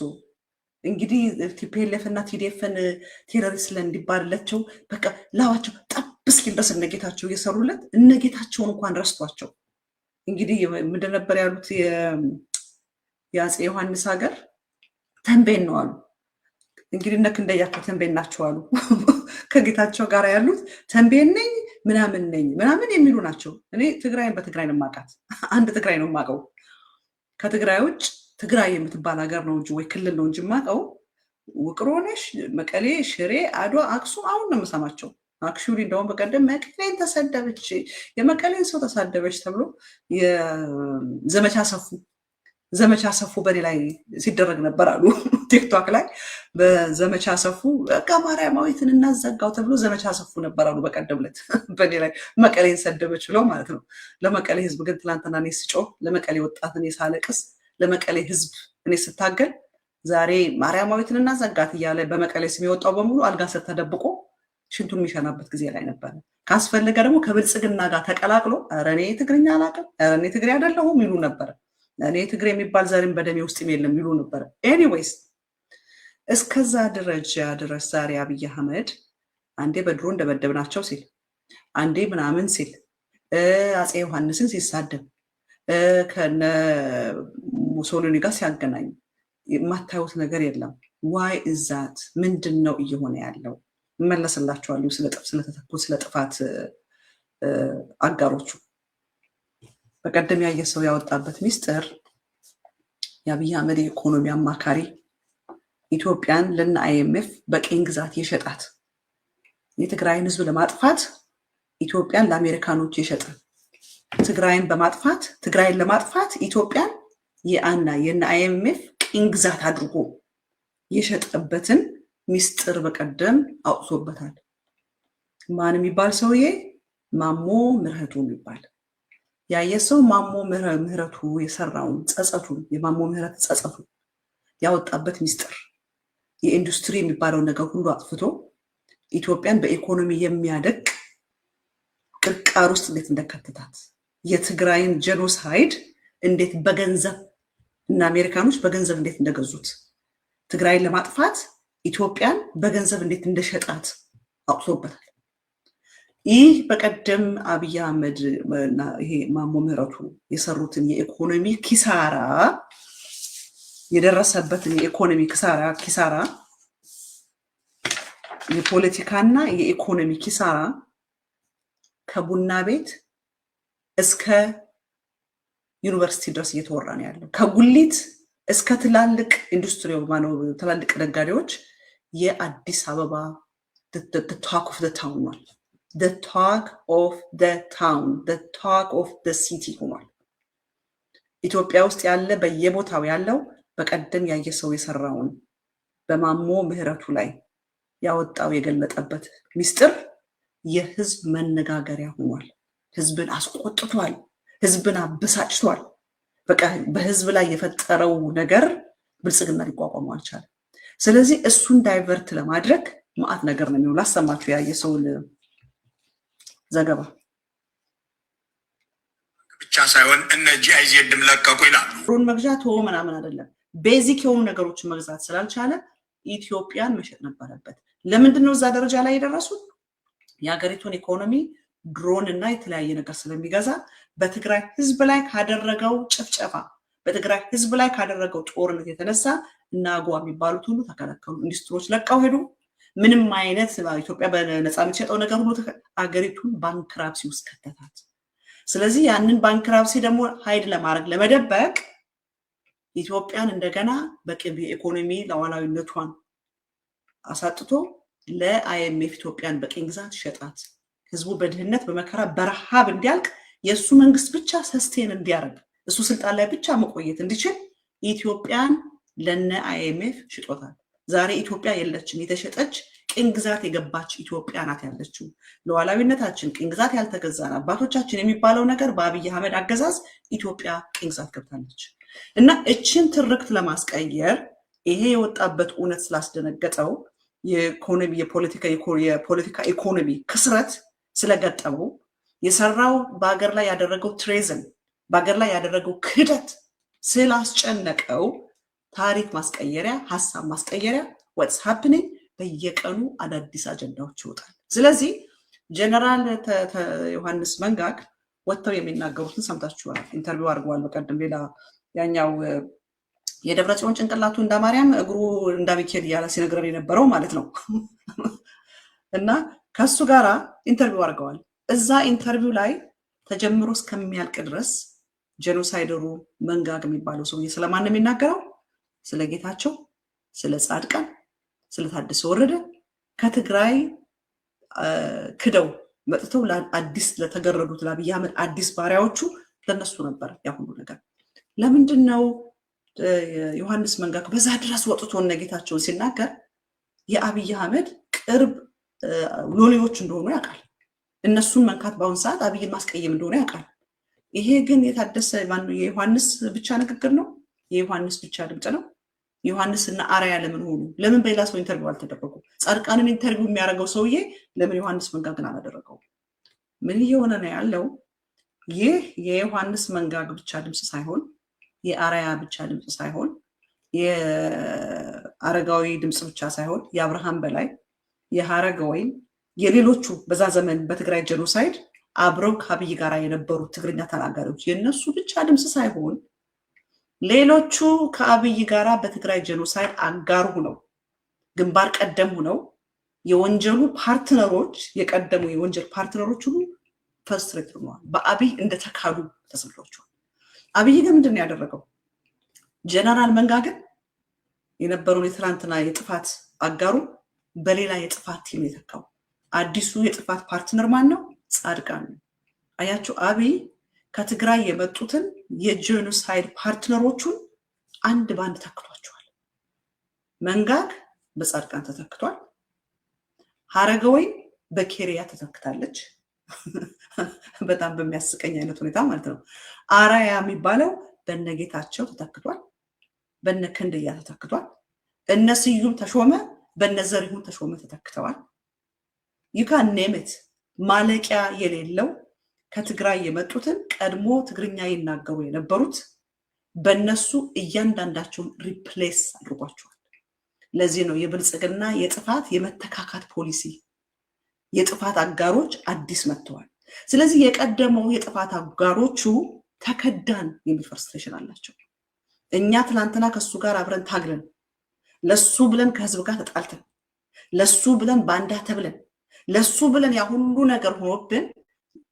እንግዲህ ቲፒኤልኤፍ እና ቲዲኤፍን ቴሮሪስት እንዲባልላቸው በቃ ላዋቸው ጠብ እስኪል ድረስ እነጌታቸው እየሰሩለት እነጌታቸውን እንኳን ረስቷቸው እንግዲህ ምንድን ነበር ያሉት? የአፄ ዮሐንስ ሀገር ተንቤን ነው አሉ። እንግዲህ እነ ክንደያቸው ተንቤን ናቸው አሉ። ከጌታቸው ጋር ያሉት ተንቤን ነኝ ምናምን የሚሉ ናቸው። እኔ ትግራይን በትግራይ ነው የማውቃት። አንድ ትግራይ ነው የማውቀው። ከትግራይ ውጭ ትግራይ የምትባል ሀገር ነው እንጂ ወይ ክልል ነው እንጂ የማውቀው ውቅሮ ነሽ፣ መቀሌ፣ ሽሬ፣ አድዋ፣ አክሱም አሁን ነው የምሰማቸው። አክቹዋሊ እንደውም በቀደም መቀሌን ተሰደበች፣ የመቀሌን ሰው ተሳደበች ተብሎ ዘመቻ ሰፉ በኔ ላይ ሲደረግ ነበር አሉ። ቲክቶክ ላይ በዘመቻ ሰፉ በቃ ማርያማዊትን እናዘጋው ተብሎ ዘመቻ ሰፉ ነበር አሉ በቀደም ዕለት በኔ ላይ መቀሌን ሰደበች ብለው ማለት ነው። ለመቀሌ ህዝብ ግን ትላንትና እኔ ስጮህ፣ ለመቀሌ ወጣት እኔ ሳለቅስ፣ ለመቀሌ ህዝብ እኔ ስታገል፣ ዛሬ ማርያማዊትን እናዘጋት እያለ በመቀሌ ስም የወጣው በሙሉ አልጋ ስር ተደብቆ ሽንቱን የሚሸናበት ጊዜ ላይ ነበር። ካስፈለገ ደግሞ ከብልጽግና ጋር ተቀላቅሎ ኧረ እኔ ትግርኛ አላውቅም፣ ኧረ እኔ ትግሬ አይደለሁም ይሉ ነበር። እኔ ትግሬ የሚባል ዘርም በደሜ ውስጥ የለም ይሉ ነበር። ኤኒዌይስ እስከዛ ደረጃ ድረስ ዛሬ አብይ አህመድ አንዴ በድሮ እንደበደብናቸው ሲል፣ አንዴ ምናምን ሲል፣ አፄ ዮሐንስን ሲሳደብ፣ ከነ ሙሶሊኒ ጋር ሲያገናኝ የማታዩት ነገር የለም። ዋይ እዛት ምንድን ነው እየሆነ ያለው? እመለስላችኋለሁ ስለተተኩት ስለ ጥፋት አጋሮቹ። በቀደም ያየ ሰው ያወጣበት ሚስጥር የአብይ አህመድ የኢኮኖሚ አማካሪ ኢትዮጵያን ለነ አይኤምኤፍ በቅኝ ግዛት የሸጣት፣ የትግራይን ህዝብ ለማጥፋት ኢትዮጵያን ለአሜሪካኖች የሸጠ፣ ትግራይን ለማጥፋት ኢትዮጵያን የነ አይኤምኤፍ ቅኝ ግዛት አድርጎ የሸጠበትን ሚስጥር በቀደም አውጥቶበታል። ማን የሚባል ሰውዬ? ማሞ ምህረቱ የሚባል ያየ ሰው ማሞ ምህረቱ የሰራውን ጸጸቱን፣ የማሞ ምህረት ጸጸቱን ያወጣበት ሚስጥር የኢንዱስትሪ የሚባለውን ነገር ሁሉ አጥፍቶ ኢትዮጵያን በኢኮኖሚ የሚያደቅ ቅርቃር ውስጥ እንዴት እንደከተታት፣ የትግራይን ጄኖሳይድ እንዴት በገንዘብ እና አሜሪካኖች በገንዘብ እንዴት እንደገዙት፣ ትግራይን ለማጥፋት ኢትዮጵያን በገንዘብ እንዴት እንደሸጣት አውጥቶበታል። ይህ በቀደም አብይ አህመድ እና ይሄ ማሞ ምህረቱ የሰሩትን የኢኮኖሚ ኪሳራ የደረሰበትን የኢኮኖሚ ኪሳራ የፖለቲካና የኢኮኖሚ ኪሳራ ከቡና ቤት እስከ ዩኒቨርሲቲ ድረስ እየተወራ ነው ያለው። ከጉሊት እስከ ትላልቅ ኢንዱስትሪ ማነው ትላልቅ ነጋዴዎች የአዲስ አበባ talk of the town ነው። the talk of the town, the talk of the city ሆኗል። ኢትዮጵያ ውስጥ ያለ በየቦታው ያለው በቀደም ያየ ሰው የሰራውን በማሞ ምህረቱ ላይ ያወጣው የገለጠበት ሚስጥር የህዝብ መነጋገሪያ ሆኗል። ህዝብን አስቆጥቷል። ህዝብን አበሳጭቷል። በቃ በህዝብ ላይ የፈጠረው ነገር ብልጽግና ሊቋቋመው አልቻለም። ስለዚህ እሱን ዳይቨርት ለማድረግ ማአት ነገር ነው የሚሆነው። ላሰማችሁ ያየ ሰው ዘገባ ብቻ ሳይሆን እነ ጂአይዜድም ለቀቁ ይላሉ። ሩን መግዛት ሆ ምናምን አይደለም። ቤዚክ የሆኑ ነገሮችን መግዛት ስላልቻለ ኢትዮጵያን መሸጥ ነበረበት። ለምንድን ነው እዛ ደረጃ ላይ የደረሱት? የሀገሪቱን ኢኮኖሚ ድሮን እና የተለያየ ነገር ስለሚገዛ በትግራይ ህዝብ ላይ ካደረገው ጭፍጨፋ በትግራይ ህዝብ ላይ ካደረገው ጦርነት የተነሳ እና አጎዋ የሚባሉት ሁሉ ተከለከሉ። ኢንዱስትሪዎች ለቀው ሄዱ። ምንም አይነት ኢትዮጵያ በነፃ የምትሸጠው ነገር ሁሉ አገሪቱን ባንክራፕሲ ውስጥ ከተታት። ስለዚህ ያንን ባንክራፕሲ ደግሞ ሀይድ ለማድረግ ለመደበቅ ኢትዮጵያን እንደገና በቅብ የኢኮኖሚ ለዋላዊነቷን አሳጥቶ ለአይኤምኤፍ ኢትዮጵያን በቅኝ ግዛት ሸጣት። ህዝቡ በድህነት በመከራ በረሃብ እንዲያልቅ የእሱ መንግስት ብቻ ሰስቴን እንዲያደርግ እሱ ስልጣን ላይ ብቻ መቆየት እንዲችል ኢትዮጵያን ለነ አይኤምኤፍ ሽጦታል። ዛሬ ኢትዮጵያ የለችም። የተሸጠች ቅኝ ግዛት የገባች ኢትዮጵያ ናት ያለችው። ለዋላዊነታችን ቅኝ ግዛት ያልተገዛን አባቶቻችን የሚባለው ነገር በአብይ አህመድ አገዛዝ ኢትዮጵያ ቅኝ ግዛት ገብታለች። እና እችን ትርክት ለማስቀየር ይሄ የወጣበት እውነት ስላስደነገጠው የኢኮኖሚ የፖለቲካ ኢኮኖሚ ክስረት ስለገጠመው የሰራው በአገር ላይ ያደረገው ትሬዝን በአገር ላይ ያደረገው ክህደት ስላስጨነቀው ታሪክ ማስቀየሪያ ሀሳብ ማስቀየሪያ what's happening በየቀኑ አዳዲስ አጀንዳዎች ይወጣል። ስለዚህ ጀነራል ዮሐንስ መንጋግ ወጥተው የሚናገሩትን ሰምታችኋል። ኢንተርቪው አድርገዋል በቀደም። ሌላ ያኛው የደብረጽዮን ጭንቅላቱ እንደ ማርያም እግሩ እንደ ሚካኤል እያለ ሲነግረን የነበረው ማለት ነው። እና ከሱ ጋራ ኢንተርቪው አድርገዋል። እዛ ኢንተርቪው ላይ ተጀምሮ እስከሚያልቅ ድረስ ጄኖሳይደሩ መንጋግ የሚባለው ሰውዬ ስለማን ነው የሚናገረው? ስለ ጌታቸው፣ ስለ ጻድቃን፣ ስለ ታደሰ ወረደ ከትግራይ ክደው መጥተው አዲስ ለተገረዱት ለአብይ አህመድ አዲስ ባሪያዎቹ ለነሱ ነበር ያ ሁሉ ነገር። ለምንድን ነው ዮሐንስ መንጋግ በዛ ድረስ ወጥቶ እነ ጌታቸውን ሲናገር? የአብይ አህመድ ቅርብ ሎሌዎች እንደሆኑ ያውቃል። እነሱን መንካት በአሁን ሰዓት አብይን ማስቀየም እንደሆነ ያውቃል። ይሄ ግን የታደሰ የዮሐንስ ብቻ ንግግር ነው። የዮሐንስ ብቻ ድምፅ ነው። ዮሐንስ እና አርአያ ለምን ሆኑ? ለምን በሌላ ሰው ኢንተርቪው አልተደረጉ? ጻድቃንን ኢንተርቪው የሚያደርገው ሰውዬ ለምን ዮሐንስ መንጋግን አላደረገው? ምን እየሆነ ነው ያለው? ይህ የዮሐንስ መንጋግ ብቻ ድምፅ ሳይሆን የአርአያ ብቻ ድምፅ ሳይሆን የአረጋዊ ድምፅ ብቻ ሳይሆን የአብርሃም በላይ የሀረገወይን የሌሎቹ በዛ ዘመን በትግራይ ጄኖሳይድ አብረው ከአብይ ጋር የነበሩት ትግርኛ ተናጋሪዎች የነሱ ብቻ ድምፅ ሳይሆን ሌሎቹ ከአብይ ጋራ በትግራይ ጄኖሳይድ አጋር ሆነው ግንባር ቀደም ሆነው የወንጀሉ ፓርትነሮች የቀደሙ የወንጀል ፓርትነሮች ሁሉ ፍርስትሬት ሆነዋል። በአብይ እንደተካሉ ተሰምቷቸዋል። አብይ ግን ምንድን ነው ያደረገው? ጀነራል መንጋግን የነበረውን የትናንትና የጥፋት አጋሩ በሌላ የጥፋት ቲም የተካው አዲሱ የጥፋት ፓርትነር ማን ነው? ጻድቃን ነው። አያችሁ፣ አብይ ከትግራይ የመጡትን የጄኖሳይድ ፓርትነሮቹን አንድ ባንድ ተክቷቸዋል። መንጋግ በጻድቃን ተተክቷል። ሀረገወይን በኬሪያ ተተክታለች። በጣም በሚያስቀኝ አይነት ሁኔታ ማለት ነው። አርአያ የሚባለው በነጌታቸው ተተክቷል። በነ ክንድያ ተተክቷል። እነ ስዩም ተሾመ በነ ዘሪሁን ተሾመ ተተክተዋል። ይካን ኔምት ማለቂያ የሌለው ከትግራይ የመጡትን ቀድሞ ትግርኛ ይናገሩ የነበሩት በነሱ እያንዳንዳቸውን ሪፕሌስ አድርጓቸዋል። ለዚህ ነው የብልጽግና የጥፋት የመተካካት ፖሊሲ የጥፋት አጋሮች አዲስ መጥተዋል። ስለዚህ የቀደመው የጥፋት አጋሮቹ ተከዳን የሚል ፍርስትሬሽን አላቸው። እኛ ትላንትና ከሱ ጋር አብረን ታግለን ለሱ ብለን ከህዝብ ጋር ተጣልተን ለሱ ብለን ባንዳ ተብለን ለሱ ብለን ያ ሁሉ ነገር ሆኖብን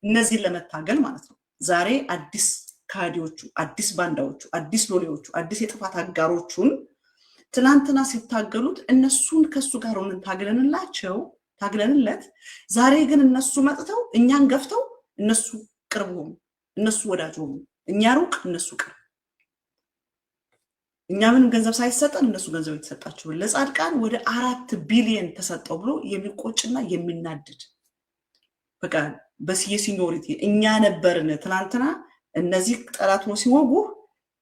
እነዚህን ለመታገል ማለት ነው ዛሬ አዲስ ካዲዎቹ አዲስ ባንዳዎቹ አዲስ ሎሌዎቹ አዲስ የጥፋት አጋሮቹን ትላንትና ሲታገሉት እነሱን ከሱ ጋር ሆነን ታግለንለት ዛሬ ግን እነሱ መጥተው እኛን ገፍተው እነሱ ቅርብ ሆኑ፣ እነሱ ወዳጅ ሆኑ። እኛ ሩቅ እነሱ ቅርብ። እኛ ምንም ገንዘብ ሳይሰጠን እነሱ ገንዘብ የተሰጣቸው ለጻድቃን ወደ 4 ቢሊዮን ተሰጠው ብሎ የሚቆጭና የሚናደድ በቃ በሲኒዮሪቲ እኛ ነበርን ትላንትና እነዚህ ጠላት ነው ሲወጉ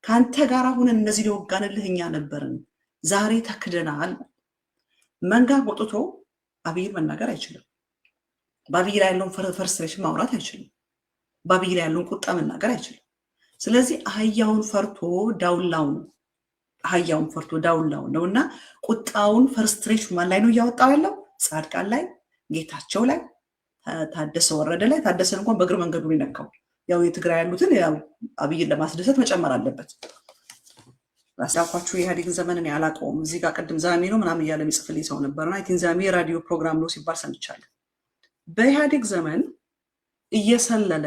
ካንተ ጋር ሆነን እነዚህ ሊወጋንልህ እኛ ነበርን፣ ዛሬ ተክደናል። መንጋ ወጥቶ አብይ መናገር አይችልም። በአብይ ላይ ያለውን ፍርስትሬሽን ማውራት አይችልም። በአብይ ላይ ያለውን ቁጣ መናገር አይችልም። ስለዚህ አህያውን ፈርቶ ዳውላውን ነውና ቁጣውን ፍርስትሬሽን ማን ላይ ነው እያወጣው ያለው? ጻድቃን ላይ፣ ጌታቸው ላይ፣ ታደሰ ወረደ ላይ። ታደሰን እንኳን በእግር መንገዱ ይነካው። ያው የትግራይ ያሉትን ያው አብይን ለማስደሰት መጨመር አለበት። ራሳኳችሁ የኢህአዴግን ዘመንን ያላቀውም እዚህ ጋር ቅድም ዛሜ ነው ምናምን እያለ የሚጽፍልኝ ሰው ነበርና አይቲን ዛሜ ራዲዮ ፕሮግራም ነው ሲባል ሰምቻለሁ። በኢህአዴግ ዘመን እየሰለለ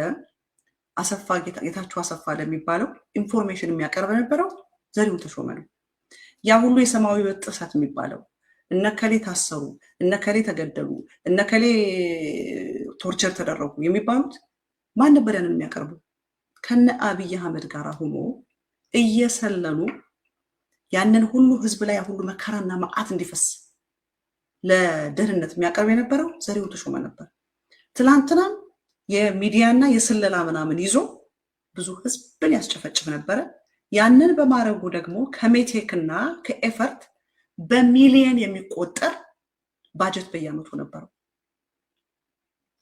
አሰፋ ጌታቸው አሰፋ ለሚባለው ኢንፎርሜሽን የሚያቀርብ ነበረው ዘሪሁን ተሾመ ነው። ያ ሁሉ የሰማያዊ ጥሰት የሚባለው እነከሌ ታሰሩ፣ እነከሌ ተገደሉ፣ እነከሌ ቶርቸር ተደረጉ የሚባሉት ማን ነበር ያንን የሚያቀርቡ? ከነ አብይ አህመድ ጋር ሆኖ እየሰለሉ ያንን ሁሉ ህዝብ ላይ ሁሉ መከራና መዓት እንዲፈስ ለደህንነት የሚያቀርብ የነበረው ዘሪሁን ተሾመ ነበር። ትላንትና የሚዲያና የስለላ ምናምን ይዞ ብዙ ህዝብን ያስጨፈጭፍ ነበረ። ያንን በማድረጉ ደግሞ ከሜቴክና ከኤፈርት በሚሊየን የሚቆጠር ባጀት በየዓመቱ ነበረው።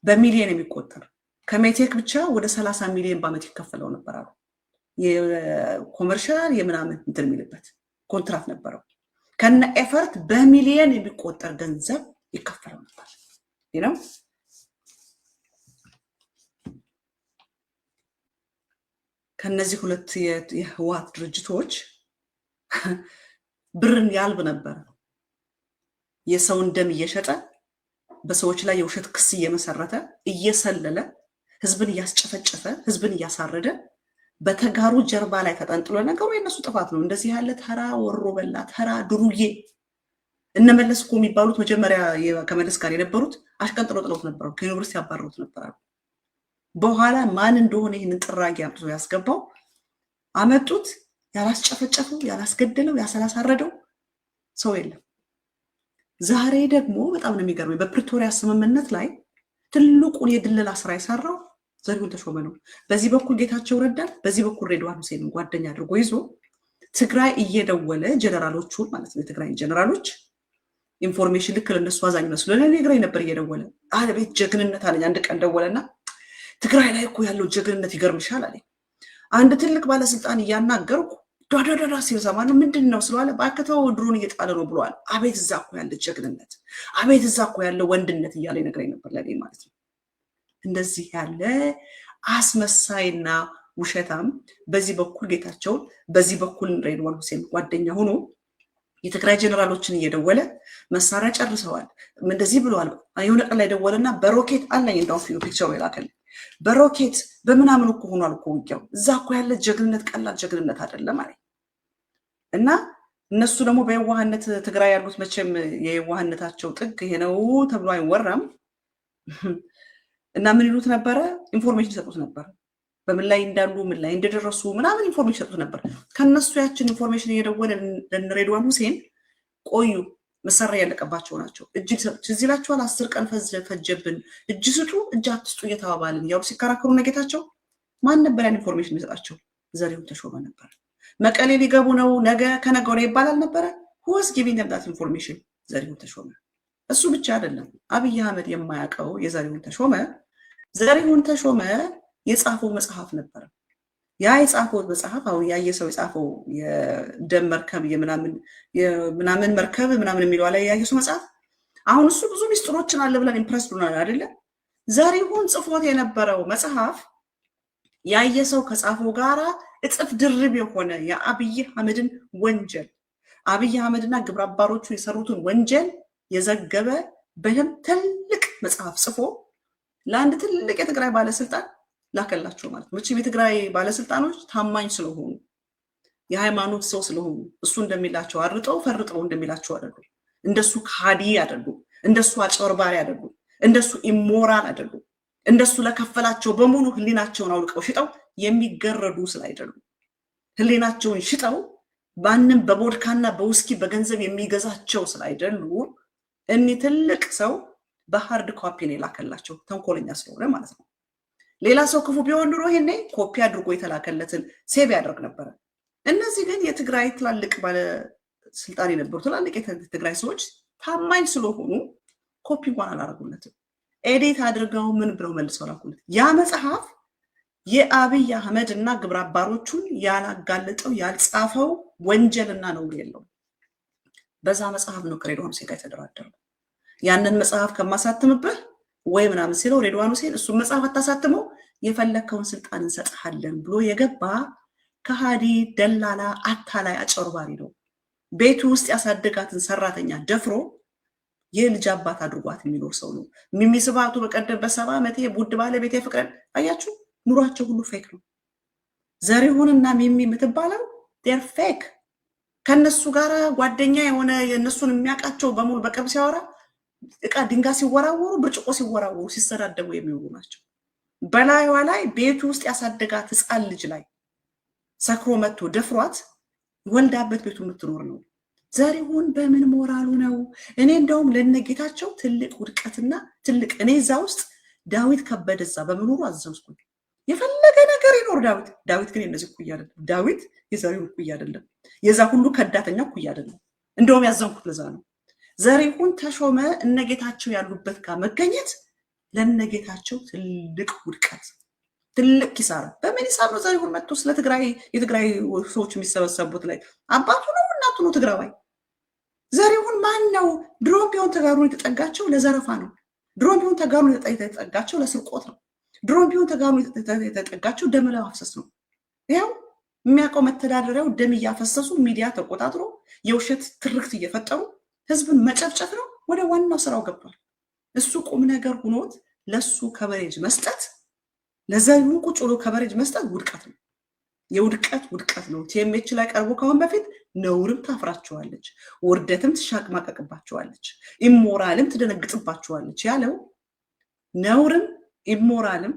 በሚሊየን የሚቆጠር ከሜቴክ ብቻ ወደ 30 ሚሊዮን በዓመት ይከፈለው ነበር አሉ። የኮመርሻል የምናምን እንትን የሚልበት ኮንትራክት ነበረው። ከነ ኤፈርት በሚሊየን የሚቆጠር ገንዘብ ይከፈለው ነበር ነው። ከነዚህ ሁለት የህወሓት ድርጅቶች ብርን ያልብ ነበር። የሰውን ደም እየሸጠ በሰዎች ላይ የውሸት ክስ እየመሰረተ እየሰለለ ህዝብን እያስጨፈጨፈ ህዝብን እያሳረደ በተጋሩ ጀርባ ላይ ተጠንጥሎ ነገሩ የነሱ ጥፋት ነው። እንደዚህ ያለ ተራ ወሮ በላ ተራ ድሩዬ እነመለስ እኮ የሚባሉት መጀመሪያ ከመለስ ጋር የነበሩት አሽቀንጥሎ ጥለውት ነበሩ፣ ከዩኒቨርሲቲ ያባረሩት ነበር። በኋላ ማን እንደሆነ ይህንን ጥራጊ አምጥቶ ያስገባው አመጡት። ያላስጨፈጨፈው፣ ያላስገደለው፣ ያላሳረደው ሰው የለም። ዛሬ ደግሞ በጣም ነው የሚገርመኝ። በፕሪቶሪያ ስምምነት ላይ ትልቁን የድለላ ስራ የሰራው ዘሪሁን ተሾመ ነው። በዚህ በኩል ጌታቸው ረዳን፣ በዚህ በኩል ሬድዋን ሁሴንን ጓደኛ አድርጎ ይዞ ትግራይ እየደወለ ጀነራሎቹን ማለት ነው የትግራይ ጀነራሎች ኢንፎርሜሽን ልክ ለነሱ አዛኝ መስሎ ለትግራይ ነበር እየደወለ አለቤት ጀግንነት አለኝ። አንድ ቀን ደወለና ትግራይ ላይ እኮ ያለው ጀግንነት ይገርምሻል አለኝ። አንድ ትልቅ ባለስልጣን እያናገርኩ ዳዳዳዳ ሲል ሰማነው። ምንድን ነው ስለዋለ ባከተው ድሮን እየጣለ ነው ብለዋል። አቤት እዛ እኮ ያለ ጀግንነት፣ አቤት እዛ እኮ ያለው ወንድነት እያለ ይነግረኝ ነበር ለኔ ማለት ነው። እንደዚህ ያለ አስመሳይና ውሸታም በዚህ በኩል ጌታቸውን በዚህ በኩል ሬድዋን ሁሴን ጓደኛ ሆኖ የትግራይ ጀነራሎችን እየደወለ መሳሪያ ጨርሰዋል እንደዚህ ብለዋል። የሆነ ቀን ላይ ደወለና በሮኬት አለኝ እንዳው ፒክቸሩ ይላከል በሮኬት በምናምን እኮ ሆኗል እኮ ውጊያው። እዛ እኮ ያለ ጀግንነት ቀላል ጀግንነት አይደለም ማለት እና እነሱ ደግሞ በየዋህነት ትግራይ ያሉት መቼም የየዋህነታቸው ጥግ ይሄ ነው ተብሎ አይወራም። እና ምን ይሉት ነበረ? ኢንፎርሜሽን ይሰጡት ነበር። በምን ላይ እንዳሉ ምን ላይ እንደደረሱ ምናምን ኢንፎርሜሽን ይሰጡት ነበር። ከነሱ ያችን ኢንፎርሜሽን እየደወለ ለሬድዋን ሁሴን ቆዩ መሳሪያ ያለቀባቸው ናቸው እጅ እዚህ ላችኋል 10 ቀን ፈጀብን እጅ ስጡ እጅ አትስጡ እየተባባልን ያው ሲከራከሩ ነገታቸው ማን ነበር ያን ኢንፎርሜሽን የሚሰጣቸው? ዘሪሁን ተሾመ ነበር። መቀሌ ሊገቡ ነው ነገ ከነገ ወዲያ ይባላል ነበረ። ሁስ ጊቪንግ ዳት ኢንፎርሜሽን ዘሪሁን ተሾመ። እሱ ብቻ አይደለም አብይ አህመድ የማያውቀው ዘሪሁን ተሾመ የጻፈው መጽሐፍ ነበር። ያ የጻፈው መጽሐፍ አሁን ያየ ሰው የጻፈው የደም መርከብ የምናምን መርከብ ምናምን የሚለው ላይ ያየ ሰው መጽሐፍ አሁን እሱ ብዙ ሚስጥሮችን አለ ብለን ኢምፕረስ ሆናል አይደለ? ዘሪሁን ጽፎት የነበረው መጽሐፍ ያየ ሰው ከጻፈው ጋራ እጥፍ ድርብ የሆነ የአብይ አህመድን ወንጀል አብይ አህመድና ግብረ አባሮቹ የሰሩትን ወንጀል የዘገበ በደም ትልቅ መጽሐፍ ጽፎ ለአንድ ትልቅ የትግራይ ባለስልጣን ላከላቸው ማለት ነው። እቺ የትግራይ ባለስልጣኖች ታማኝ ስለሆኑ የሃይማኖት ሰው ስለሆኑ እሱ እንደሚላቸው አርጠው ፈርጠው እንደሚላቸው አይደሉም። እንደሱ ካዲ አይደሉም። እንደሱ አጭበርባሪ አይደሉም። እንደሱ ኢሞራል አይደሉም። እንደሱ ለከፈላቸው በሙሉ ህሊናቸውን አውልቀው ሽጠው የሚገረዱ ስላይደሉ ህሊናቸውን ሽጠው ባንም በቦድካና በውስኪ በገንዘብ የሚገዛቸው ስላይደሉ እኒ ትልቅ ሰው በሃርድ ኮፒ ነው ላከላቸው ተንኮለኛ ስለሆነ ማለት ነው። ሌላ ሰው ክፉ ቢሆን ኑሮ ይሄኔ ኮፒ አድርጎ የተላከለትን ሴቭ ያደርግ ነበር። እነዚህ ግን የትግራይ ትላልቅ ባለስልጣን የነበሩ ትላልቅ የትግራይ ሰዎች ታማኝ ስለሆኑ ኮፒ እንኳን አላደረጉለትም። ኤዲት አድርገው ምን ብለው መልሰው ላኩለት። ያ መጽሐፍ የአብይ አህመድ እና ግብረ አባሮቹን ያላጋለጠው ያልጻፈው ወንጀልና ነውር የለውም። በዛ መጽሐፍ ነው ከሬድዋን ሁሴን ጋር የተደራደረው። ያንን መጽሐፍ ከማሳትምብህ ወይ ምናምን ሲለው ሬድዋን ሁሴን እሱ መጽሐፍ አታሳትመው የፈለከውን ስልጣን እንሰጥሃለን ብሎ የገባ ከሃዲ ደላላ አታላይ አጭበርባሪ ነው። ቤቱ ውስጥ ያሳደጋትን ሰራተኛ ደፍሮ የልጅ አባት አድርጓት የሚኖር ሰው ነው። ሚሚ ስብሃቱ በቀደም በ70 ዓመቴ ቡድ ባለቤቴ ፍቅረን አያችሁ፣ ኑሯቸው ሁሉ ፌክ ነው። ዘሪሁንና ሚሚ የምትባለው ዴር ፌክ። ከነሱ ጋር ጓደኛ የሆነ የነሱን የሚያውቃቸው በሙሉ በቅርብ ሲያወራ እቃ ድንጋይ ሲወራወሩ ብርጭቆ ሲወራወሩ ሲሰዳደቡ የሚውሉ ናቸው። በላይዋ ላይ ቤቱ ውስጥ ያሳደጋት ህፃን ልጅ ላይ ሰክሮ መጥቶ ደፍሯት ወልዳበት ቤቱ የምትኖር ነው። ዘሪሁን በምን ሞራሉ ነው? እኔ እንደውም ለነጌታቸው ትልቅ ውድቀትና ትልቅ እኔ እዛ ውስጥ ዳዊት ከበደዛ በመኖሩ አዘዝኩኝ። የፈለገ ነገር ይኖር ዳዊት ግን የነዚህ እኩያ አይደለም። ዳዊት የዘሪሁን እኩያ አይደለም። የዛ ሁሉ ከዳተኛ እኩያ አይደለም። እንደውም ያዘንኩት ለዛ ነው። ዘሪሁን ተሾመ እነጌታቸው ያሉበት ጋር መገኘት ለነጌታቸው ትልቅ ውድቀት፣ ትልቅ ኪሳራ። በምን ሂሳብ ነው ዘሪሁን መጥቶ ስለ የትግራይ ሰዎች የሚሰበሰቡት ላይ አባቱ ነው እናቱ ነው ትግራዋይ? ዘሪሁን ማን ነው? ድሮም ቢሆን ተጋሩን የተጠጋቸው ለዘረፋ ነው። ድሮም ቢሆን ተጋሩን የተጠጋቸው ለስርቆት ነው። ድሮም ቢሆን ተጋሩን የተጠጋቸው ደም ለማፍሰስ ነው። ያው የሚያውቀው መተዳደሪያው ደም እያፈሰሱ ሚዲያ ተቆጣጥሮ የውሸት ትርክት እየፈጠሩ ህዝብን መጨፍጨፍ ነው። ወደ ዋናው ስራው ገብቷል። እሱ ቁም ነገር ሆኖት ለሱ ከበሬጅ መስጠት፣ ለዘሪሁን ቁጭ ብሎ ከበሬጅ መስጠት ውድቀት ነው። የውድቀት ውድቀት ነው። ቲኤምኤች ላይ ቀርቦ ካሁን በፊት ነውርም ታፍራቸዋለች፣ ውርደትም ትሻቅማቀቅባቸዋለች፣ ኢሞራልም ትደነግጥባቸዋለች ያለው ነውርም ኢሞራልም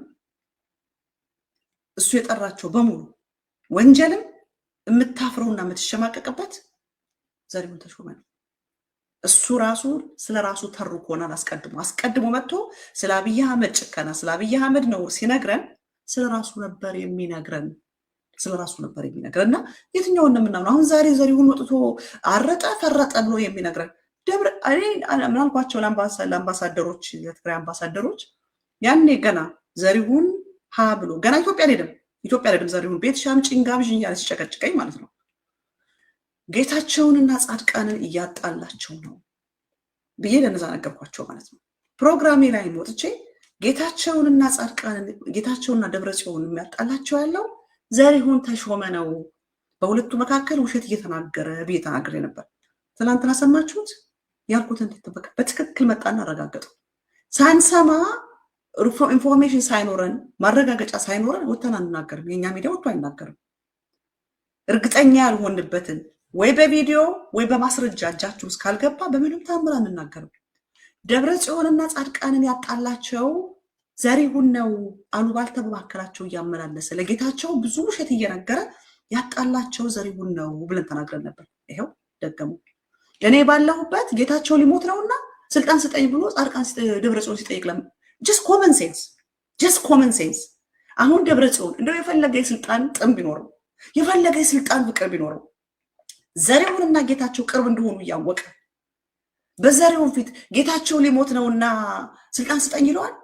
እሱ የጠራቸው በሙሉ ወንጀልም የምታፍረውና የምትሸማቀቅበት ዘሪሁን ተሾመ ነው። እሱ ራሱ ስለ ራሱ ተርኮናል። አስቀድሞ መጥቶ ስለ አብይ አህመድ ጭከና፣ ስለ አብይ አህመድ ነውር ሲነግረን ስለ ራሱ ነበር የሚነግረን እና የትኛውን ነው የምናምነው? አሁን ዛሬ ዘሪሁን ወጥቶ አረጠ ፈረጠ ብሎ የሚነግረን ምናልኳቸው ለአምባሳደሮች የትግራይ አምባሳደሮች ያኔ ገና ዘሪሁን ሀ ብሎ ገና ኢትዮጵያ አልሄድም ዘሪሁን ቤት ሻምጪኝ ጋብዥኝ እያለ ሲጨቀጭቀኝ ማለት ነው ጌታቸውንና ጻድቃንን እያጣላቸው ነው ብዬ ለነዛ ነገርኳቸው ማለት ነው። ፕሮግራሜ ላይ ወጥቼ ጌታቸውንና ደብረጽዮን የሚያጣላቸው ያለው ዘሪሁን ተሾመ ነው፣ በሁለቱ መካከል ውሸት እየተናገረ ብዬ ተናግሬ ነበር። ትናንትና ሰማችሁት? ያልኩት እንድትበቃ በትክክል መጣና አረጋገጠው። ሳንሰማ ኢንፎርሜሽን ሳይኖረን ማረጋገጫ ሳይኖረን ወተን አንናገርም። የኛ ሚዲያ ወጥቶ አይናገርም። እርግጠኛ ያልሆንበትን ወይ በቪዲዮ ወይ በማስረጃ እጃችሁ ውስጥ ካልገባ በምንም ታምር አንናገርም። ደብረጽዮንና ጻድቃንን ያጣላቸው ዘሪሁን ነው። አሉባልታ በመካከላቸው እያመላለሰ ለጌታቸው ብዙ ውሸት እየነገረ ያጣላቸው ዘሪሁን ነው ብለን ተናግረን ነበር። ይሄው ደገሙ። እኔ ባለሁበት ጌታቸው ሊሞት ነውና ስልጣን ስጠኝ ብሎ ጻድቃን ደብረጽዮን ሲጠይቅ ጀስት ኮመን ሴንስ። አሁን ደብረጽዮን እንደው የፈለገ የስልጣን ጥም ቢኖረው የፈለገ የስልጣን ፍቅር ቢኖረው ዘሪሁንና ጌታቸው ቅርብ እንደሆኑ እያወቀ በዘሪሁን ፊት ጌታቸው ሊሞት ነውና ስልጣን ስጠኝ ይለዋል።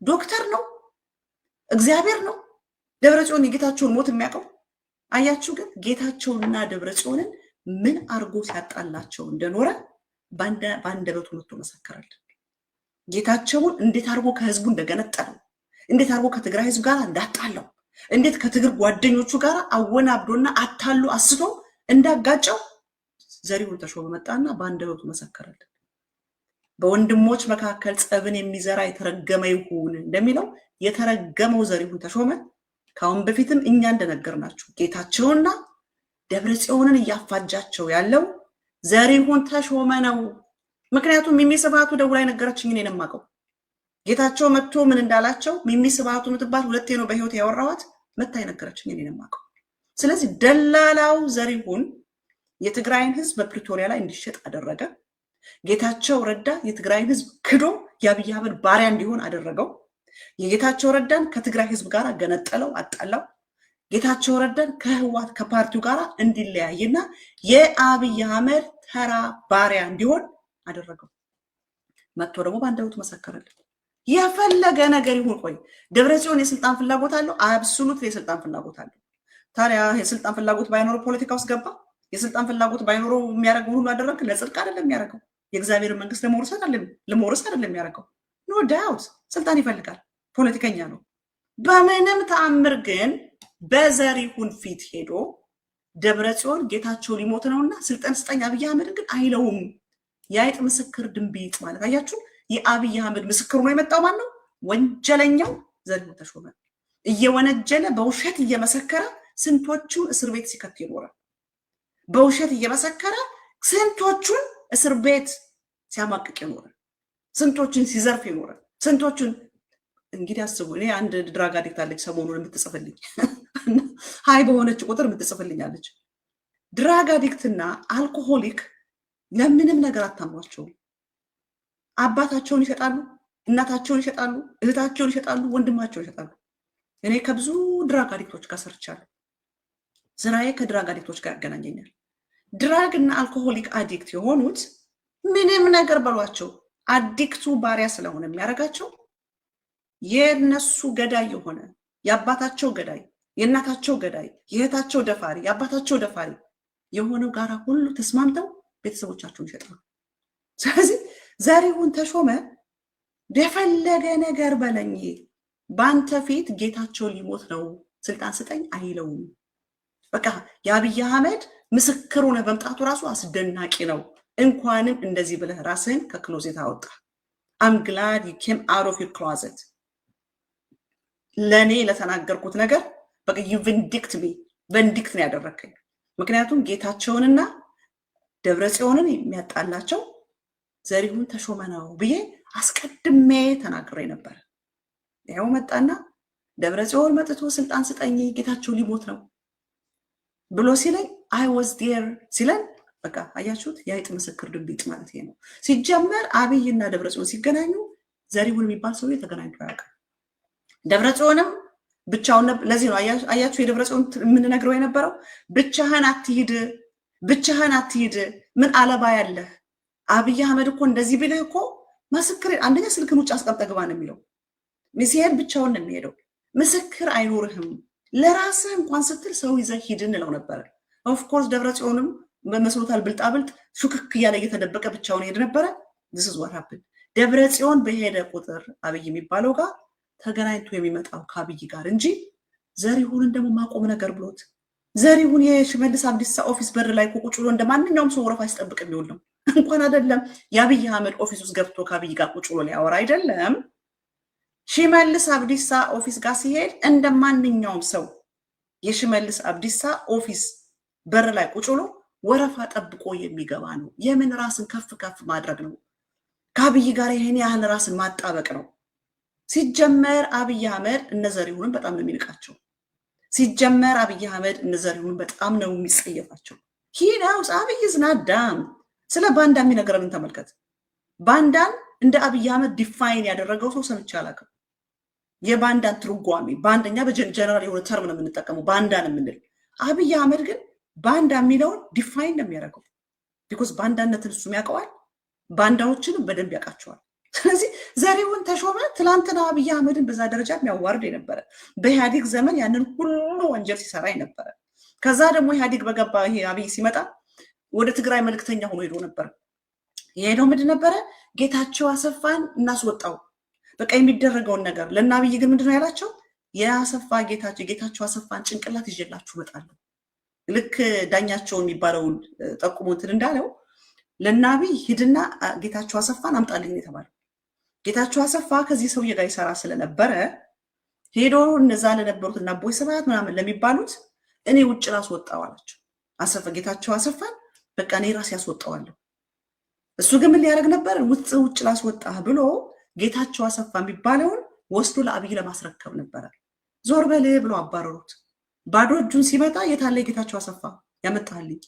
ዶክተር ነው፣ እግዚአብሔር ነው ደብረጽዮን የጌታቸውን ሞት የሚያውቀው። አያችሁ ግን ጌታቸውንና ደብረጽዮንን ምን አርጎ ሲያጣላቸው እንደኖረ ባንደበቱ መጥቶ መሰከራል። ጌታቸውን እንዴት አድርጎ ከህዝቡ እንደገነጠለው፣ እንዴት አድርጎ ከትግራይ ህዝብ ጋር እንዳጣለው፣ እንዴት ከትግር ጓደኞቹ ጋር አወናብዶና አታሉ አስቶ እንዳጋጨው ዘሪሁን ተሾመ መጣና ባንደበቱ መሰከራል። በወንድሞች መካከል ጸብን የሚዘራ የተረገመ ይሁን እንደሚለው የተረገመው ዘሪሁን ተሾመ ካሁን በፊትም እኛ እንደነገርናችሁ ጌታቸውና ደብረጽዮንን እያፋጃቸው ያለው ዘሪሁን ተሾመ ነው። ምክንያቱም ሚሚ ስብሃቱ ደውላ ነገረችኝ። እኔን የማውቀው ጌታቸው መጥቶ ምን እንዳላቸው ሚሚ ስብሃቱ ምትባል ሁለቴ ነው በህይወት ያወራዋት መታ ነገረችኝ። እኔን የማውቀው። ስለዚህ ደላላው ዘሪሁን የትግራይን ህዝብ በፕሪቶሪያ ላይ እንዲሸጥ አደረገ። ጌታቸው ረዳ የትግራይን ህዝብ ክዶ የአብይ አህመድ ባሪያ እንዲሆን አደረገው። የጌታቸው ረዳን ከትግራይ ህዝብ ጋር ገነጠለው፣ አጣላው። ጌታቸው ረዳን ከህዋት ከፓርቲው ጋር እንዲለያይና የአብይ አህመድ ተራ ባሪያ እንዲሆን አደረገው። መጥቶ ደግሞ ባንደበቱ መሰከረለት። የፈለገ ነገር ይሁን ቆይ ደብረጽዮን የስልጣን ፍላጎት አለው፣ አብሶሉት የስልጣን ፍላጎት አለው። ታዲያ የስልጣን ፍላጎት ባይኖረው ፖለቲካ ውስጥ ገባ? የስልጣን ፍላጎት ባይኖረው የሚያደርገው ሁሉ አደረገ? ለጽድቅ አይደለም የሚያደርገው፣ የእግዚአብሔር መንግስት ለመውረስ አይደለም የሚያደርገው። ኖ ዳውት ስልጣን ይፈልጋል፣ ፖለቲከኛ ነው። በምንም ተአምር ግን በዘሪሁን ፊት ሄዶ ደብረጽዮን ጌታቸው ሊሞት ነውና ስልጣን ስጠኝ አብይ አህመድን ግን አይለውም። የአይጥ ምስክር ድንቢጥ ማለት አያችሁ። የአብይ አህመድ ምስክር ነው የመጣው ማን ነው? ወንጀለኛው ዘሪሁን ተሾመ። እየወነጀለ በውሸት እየመሰከረ ስንቶቹን እስር ቤት ሲከት ይኖራል። በውሸት እየመሰከረ ስንቶቹን እስር ቤት ሲያማቅቅ ይኖራል። ስንቶቹን ሲዘርፍ ይኖራል። ስንቶቹን እንግዲህ አስቡ። እኔ አንድ ድራግ አዲክት አለች ሰሞኑን የምትጽፍልኝ ሀይ በሆነች ቁጥር የምትጽፍልኛለች። ድራግ አዲክትና አልኮሆሊክ ለምንም ነገር አታምሯቸውም። አባታቸውን ይሸጣሉ፣ እናታቸውን ይሸጣሉ፣ እህታቸውን ይሸጣሉ፣ ወንድማቸውን ይሸጣሉ። እኔ ከብዙ ድራግ አዲክቶች ጋር ሰርቻለሁ። ስራዬ ከድራግ አዲክቶች ጋር ያገናኘኛል። ድራግ እና አልኮሆሊክ አዲክት የሆኑት ምንም ነገር በሏቸው አዲክቱ ባሪያ ስለሆነ የሚያደርጋቸው የነሱ ገዳይ የሆነ የአባታቸው ገዳይ፣ የእናታቸው ገዳይ፣ የእህታቸው ደፋሪ፣ የአባታቸው ደፋሪ የሆነው ጋራ ሁሉ ተስማምተው ቤተሰቦቻቸውን ይሸጣሉ። ስለዚህ ዘሪሁን ተሾመ የፈለገ ነገር በለኝ በአንተ ፊት ጌታቸው ሊሞት ነው ስልጣን ስጠኝ አይለውም። በቃ የአብይ አህመድ ምስክር ሆነ በመምጣቱ ራሱ አስደናቂ ነው። እንኳንም እንደዚህ ብለህ ራስህን ከክሎዜት አወጣ። I'm glad you came out of your closet። ለኔ ለተናገርኩት ነገር በቃ you vindict me ቨንዲክት ነው ያደረከኝ። ምክንያቱም ጌታቸውንና ደብረጽዮንን የሚያጣላቸው ዘሪሁን ተሾመ ነው ብዬ አስቀድሜ ተናግሬ ነበር። ያው መጣና ደብረጽዮን መጥቶ ስልጣን ስጠኝ ጌታቸው ሊሞት ነው ብሎ ሲለኝ I was there ሲለን በቃ አያችሁት፣ የአይጥ ምስክር ድንቢጥ ማለት ይሄ ነው። ሲጀመር አብይና ደብረጽዮን ሲገናኙ ዘሪሁን የሚባል ሰው ተገናኝቶ ያውቃል። ደብረጽዮንም ብቻውን ለዚህ ነው አያችሁ የደብረጽዮን የምንነግረው የነበረው ብቻህን አትሂድ ምን አለባ ያለህ አብይ አህመድ እኮ እንደዚህ ቢልህ እኮ ምስክር አንደኛ ስልክን ውጭ አስቀምጠህ ግባ ነው የሚለው። ሲሄድ ብቻውን ነው የሚሄደው። ምስክር አይኖርህም ለራስህ እንኳን ስትል ሰው ይዘህ ሂድ እንለው ነበር። ኦፍ ኮርስ ደብረጽዮንም በመስሎታል ብልጣብልጥ ሹክክ እያለ እየተደበቀ ብቻውን ሄድ ነበረ። this is what happened። ደብረጽዮን በሄደ ቁጥር አብይ የሚባለው ጋር ተገናኝቶ የሚመጣው ከአብይ ጋር እንጂ ዘሪሁንን ደግሞ ማቆም ነገር ብሎት ዘሪሁን የሽመልስ አብዲሳ ኦፊስ በር ላይ ቁጭ ብሎ እንደማንኛውም ሰው ወረፋ ሲጠብቅ የሚውል ነው። እንኳን አይደለም የአብይ አህመድ ኦፊስ ውስጥ ገብቶ ከአብይ ጋር ቁጭ ብሎ ሊያወራ አይደለም ሽመልስ አብዲሳ ኦፊስ ጋር ሲሄድ እንደማንኛውም ሰው የሽመልስ አብዲሳ ኦፊስ በር ላይ ቁጭ ብሎ ወረፋ ጠብቆ የሚገባ ነው። የምን ራስን ከፍ ማድረግ ነው? ከአብይ ጋር ይሄን ያህል ራስን ማጣበቅ ነው። ሲጀመር አብይ አህመድ እነ ዘሪሁንን በጣም ነው የሚንቃቸው። ሲጀመር አብይ አህመድ እነ ዘሪሁንን በጣም ነው የሚጸየፋቸው። ሂዳውስ አብይ ዝናዳም ስለ ባንዳ የሚነገረንን ተመልከት። ባንዳን እንደ አብይ አህመድ ዲፋይን ያደረገው ሰው ሰምቼ አላውቅም። የባንዳን ትርጓሜ ባንደኛ በጀነራል የሆነ ተርም ነው የምንጠቀመው ባንዳን የምንል። አብይ አህመድ ግን ባንዳ የሚለውን ዲፋይን ነው የሚያደርገው። ቢኮዝ ባንዳነትን እሱም ያውቀዋል፣ ባንዳዎችንም በደንብ ያውቃቸዋል። ስለዚህ ዘሪሁን ተሾመ ትላንትና አብይ አህመድን በዛ ደረጃ የሚያዋርድ የነበረ በኢህአዴግ ዘመን ያንን ሁሉ ወንጀል ሲሰራ የነበረ ከዛ ደግሞ ኢህአዴግ በገባ ይሄ አብይ ሲመጣ ወደ ትግራይ መልክተኛ ሆኖ ሄዶ ነበር። የሄደው ምንድን ነበረ? ጌታቸው አሰፋን እናስወጣው በቃ የሚደረገውን ነገር። ለአብይ ግን ምንድነው ያላቸው? የአሰፋ ጌታቸው አሰፋን ጭንቅላት ይዤላችሁ እመጣለሁ። ልክ ዳኛቸው የሚባለውን ጠቁሞ እንትን እንዳለው ለአብይ ሂድና ጌታቸው አሰፋን አምጣልኝ የተባለው። ጌታቸው አሰፋ ከዚህ ሰውዬ ጋር ይሰራ ስለነበረ ሄዶ እነዛ ለነበሩት እና አቦይ ስብሃት ምናምን ለሚባሉት እኔ ውጭ ራስ ወጣው አላቸው። ጌታቸው አሰፋን በቃ እኔ ራስ ያስወጣዋለሁ። እሱ ግን ምን ሊያደርግ ነበር? ውጭ ራስ ወጣ ብሎ ጌታቸው አሰፋ የሚባለውን ወስዶ ለአብይ ለማስረከብ ነበረ። ዞር በል ብሎ አባረሩት። ባዶ እጁን ሲመጣ የታለ ጌታቸው አሰፋ ያመጣልኝ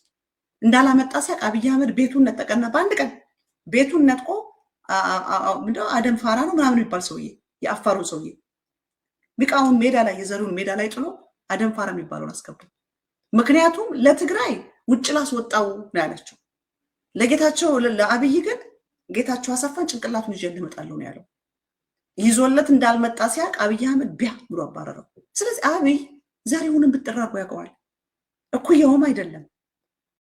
እንዳላመጣ ሲያቅ አብይ አህመድ ቤቱን ነጠቀና በአንድ ቀን ቤቱን ነጥቆ አደም ፋራ ነው ምናምን የሚባል ሰውዬ የአፋሩ ሰውዬ ቢቃውን ሜዳ ላይ የዘሩን ሜዳ ላይ ጥሎ አደም ፋራ የሚባለውን አስገቡ። ምክንያቱም ለትግራይ ውጭ ላስወጣው ነው ያላቸው። ለጌታቸው ለአብይ ግን ጌታቸው አሰፋን ጭንቅላቱን ይዤ ልመጣለሁ ነው ያለው። ይዞለት እንዳልመጣ ሲያቅ አብይ አህመድ ቢያ ብሎ አባረረው። ስለዚህ አብይ ዛሬውንም ብትጠራው ያውቀዋል። እኩያውም አይደለም።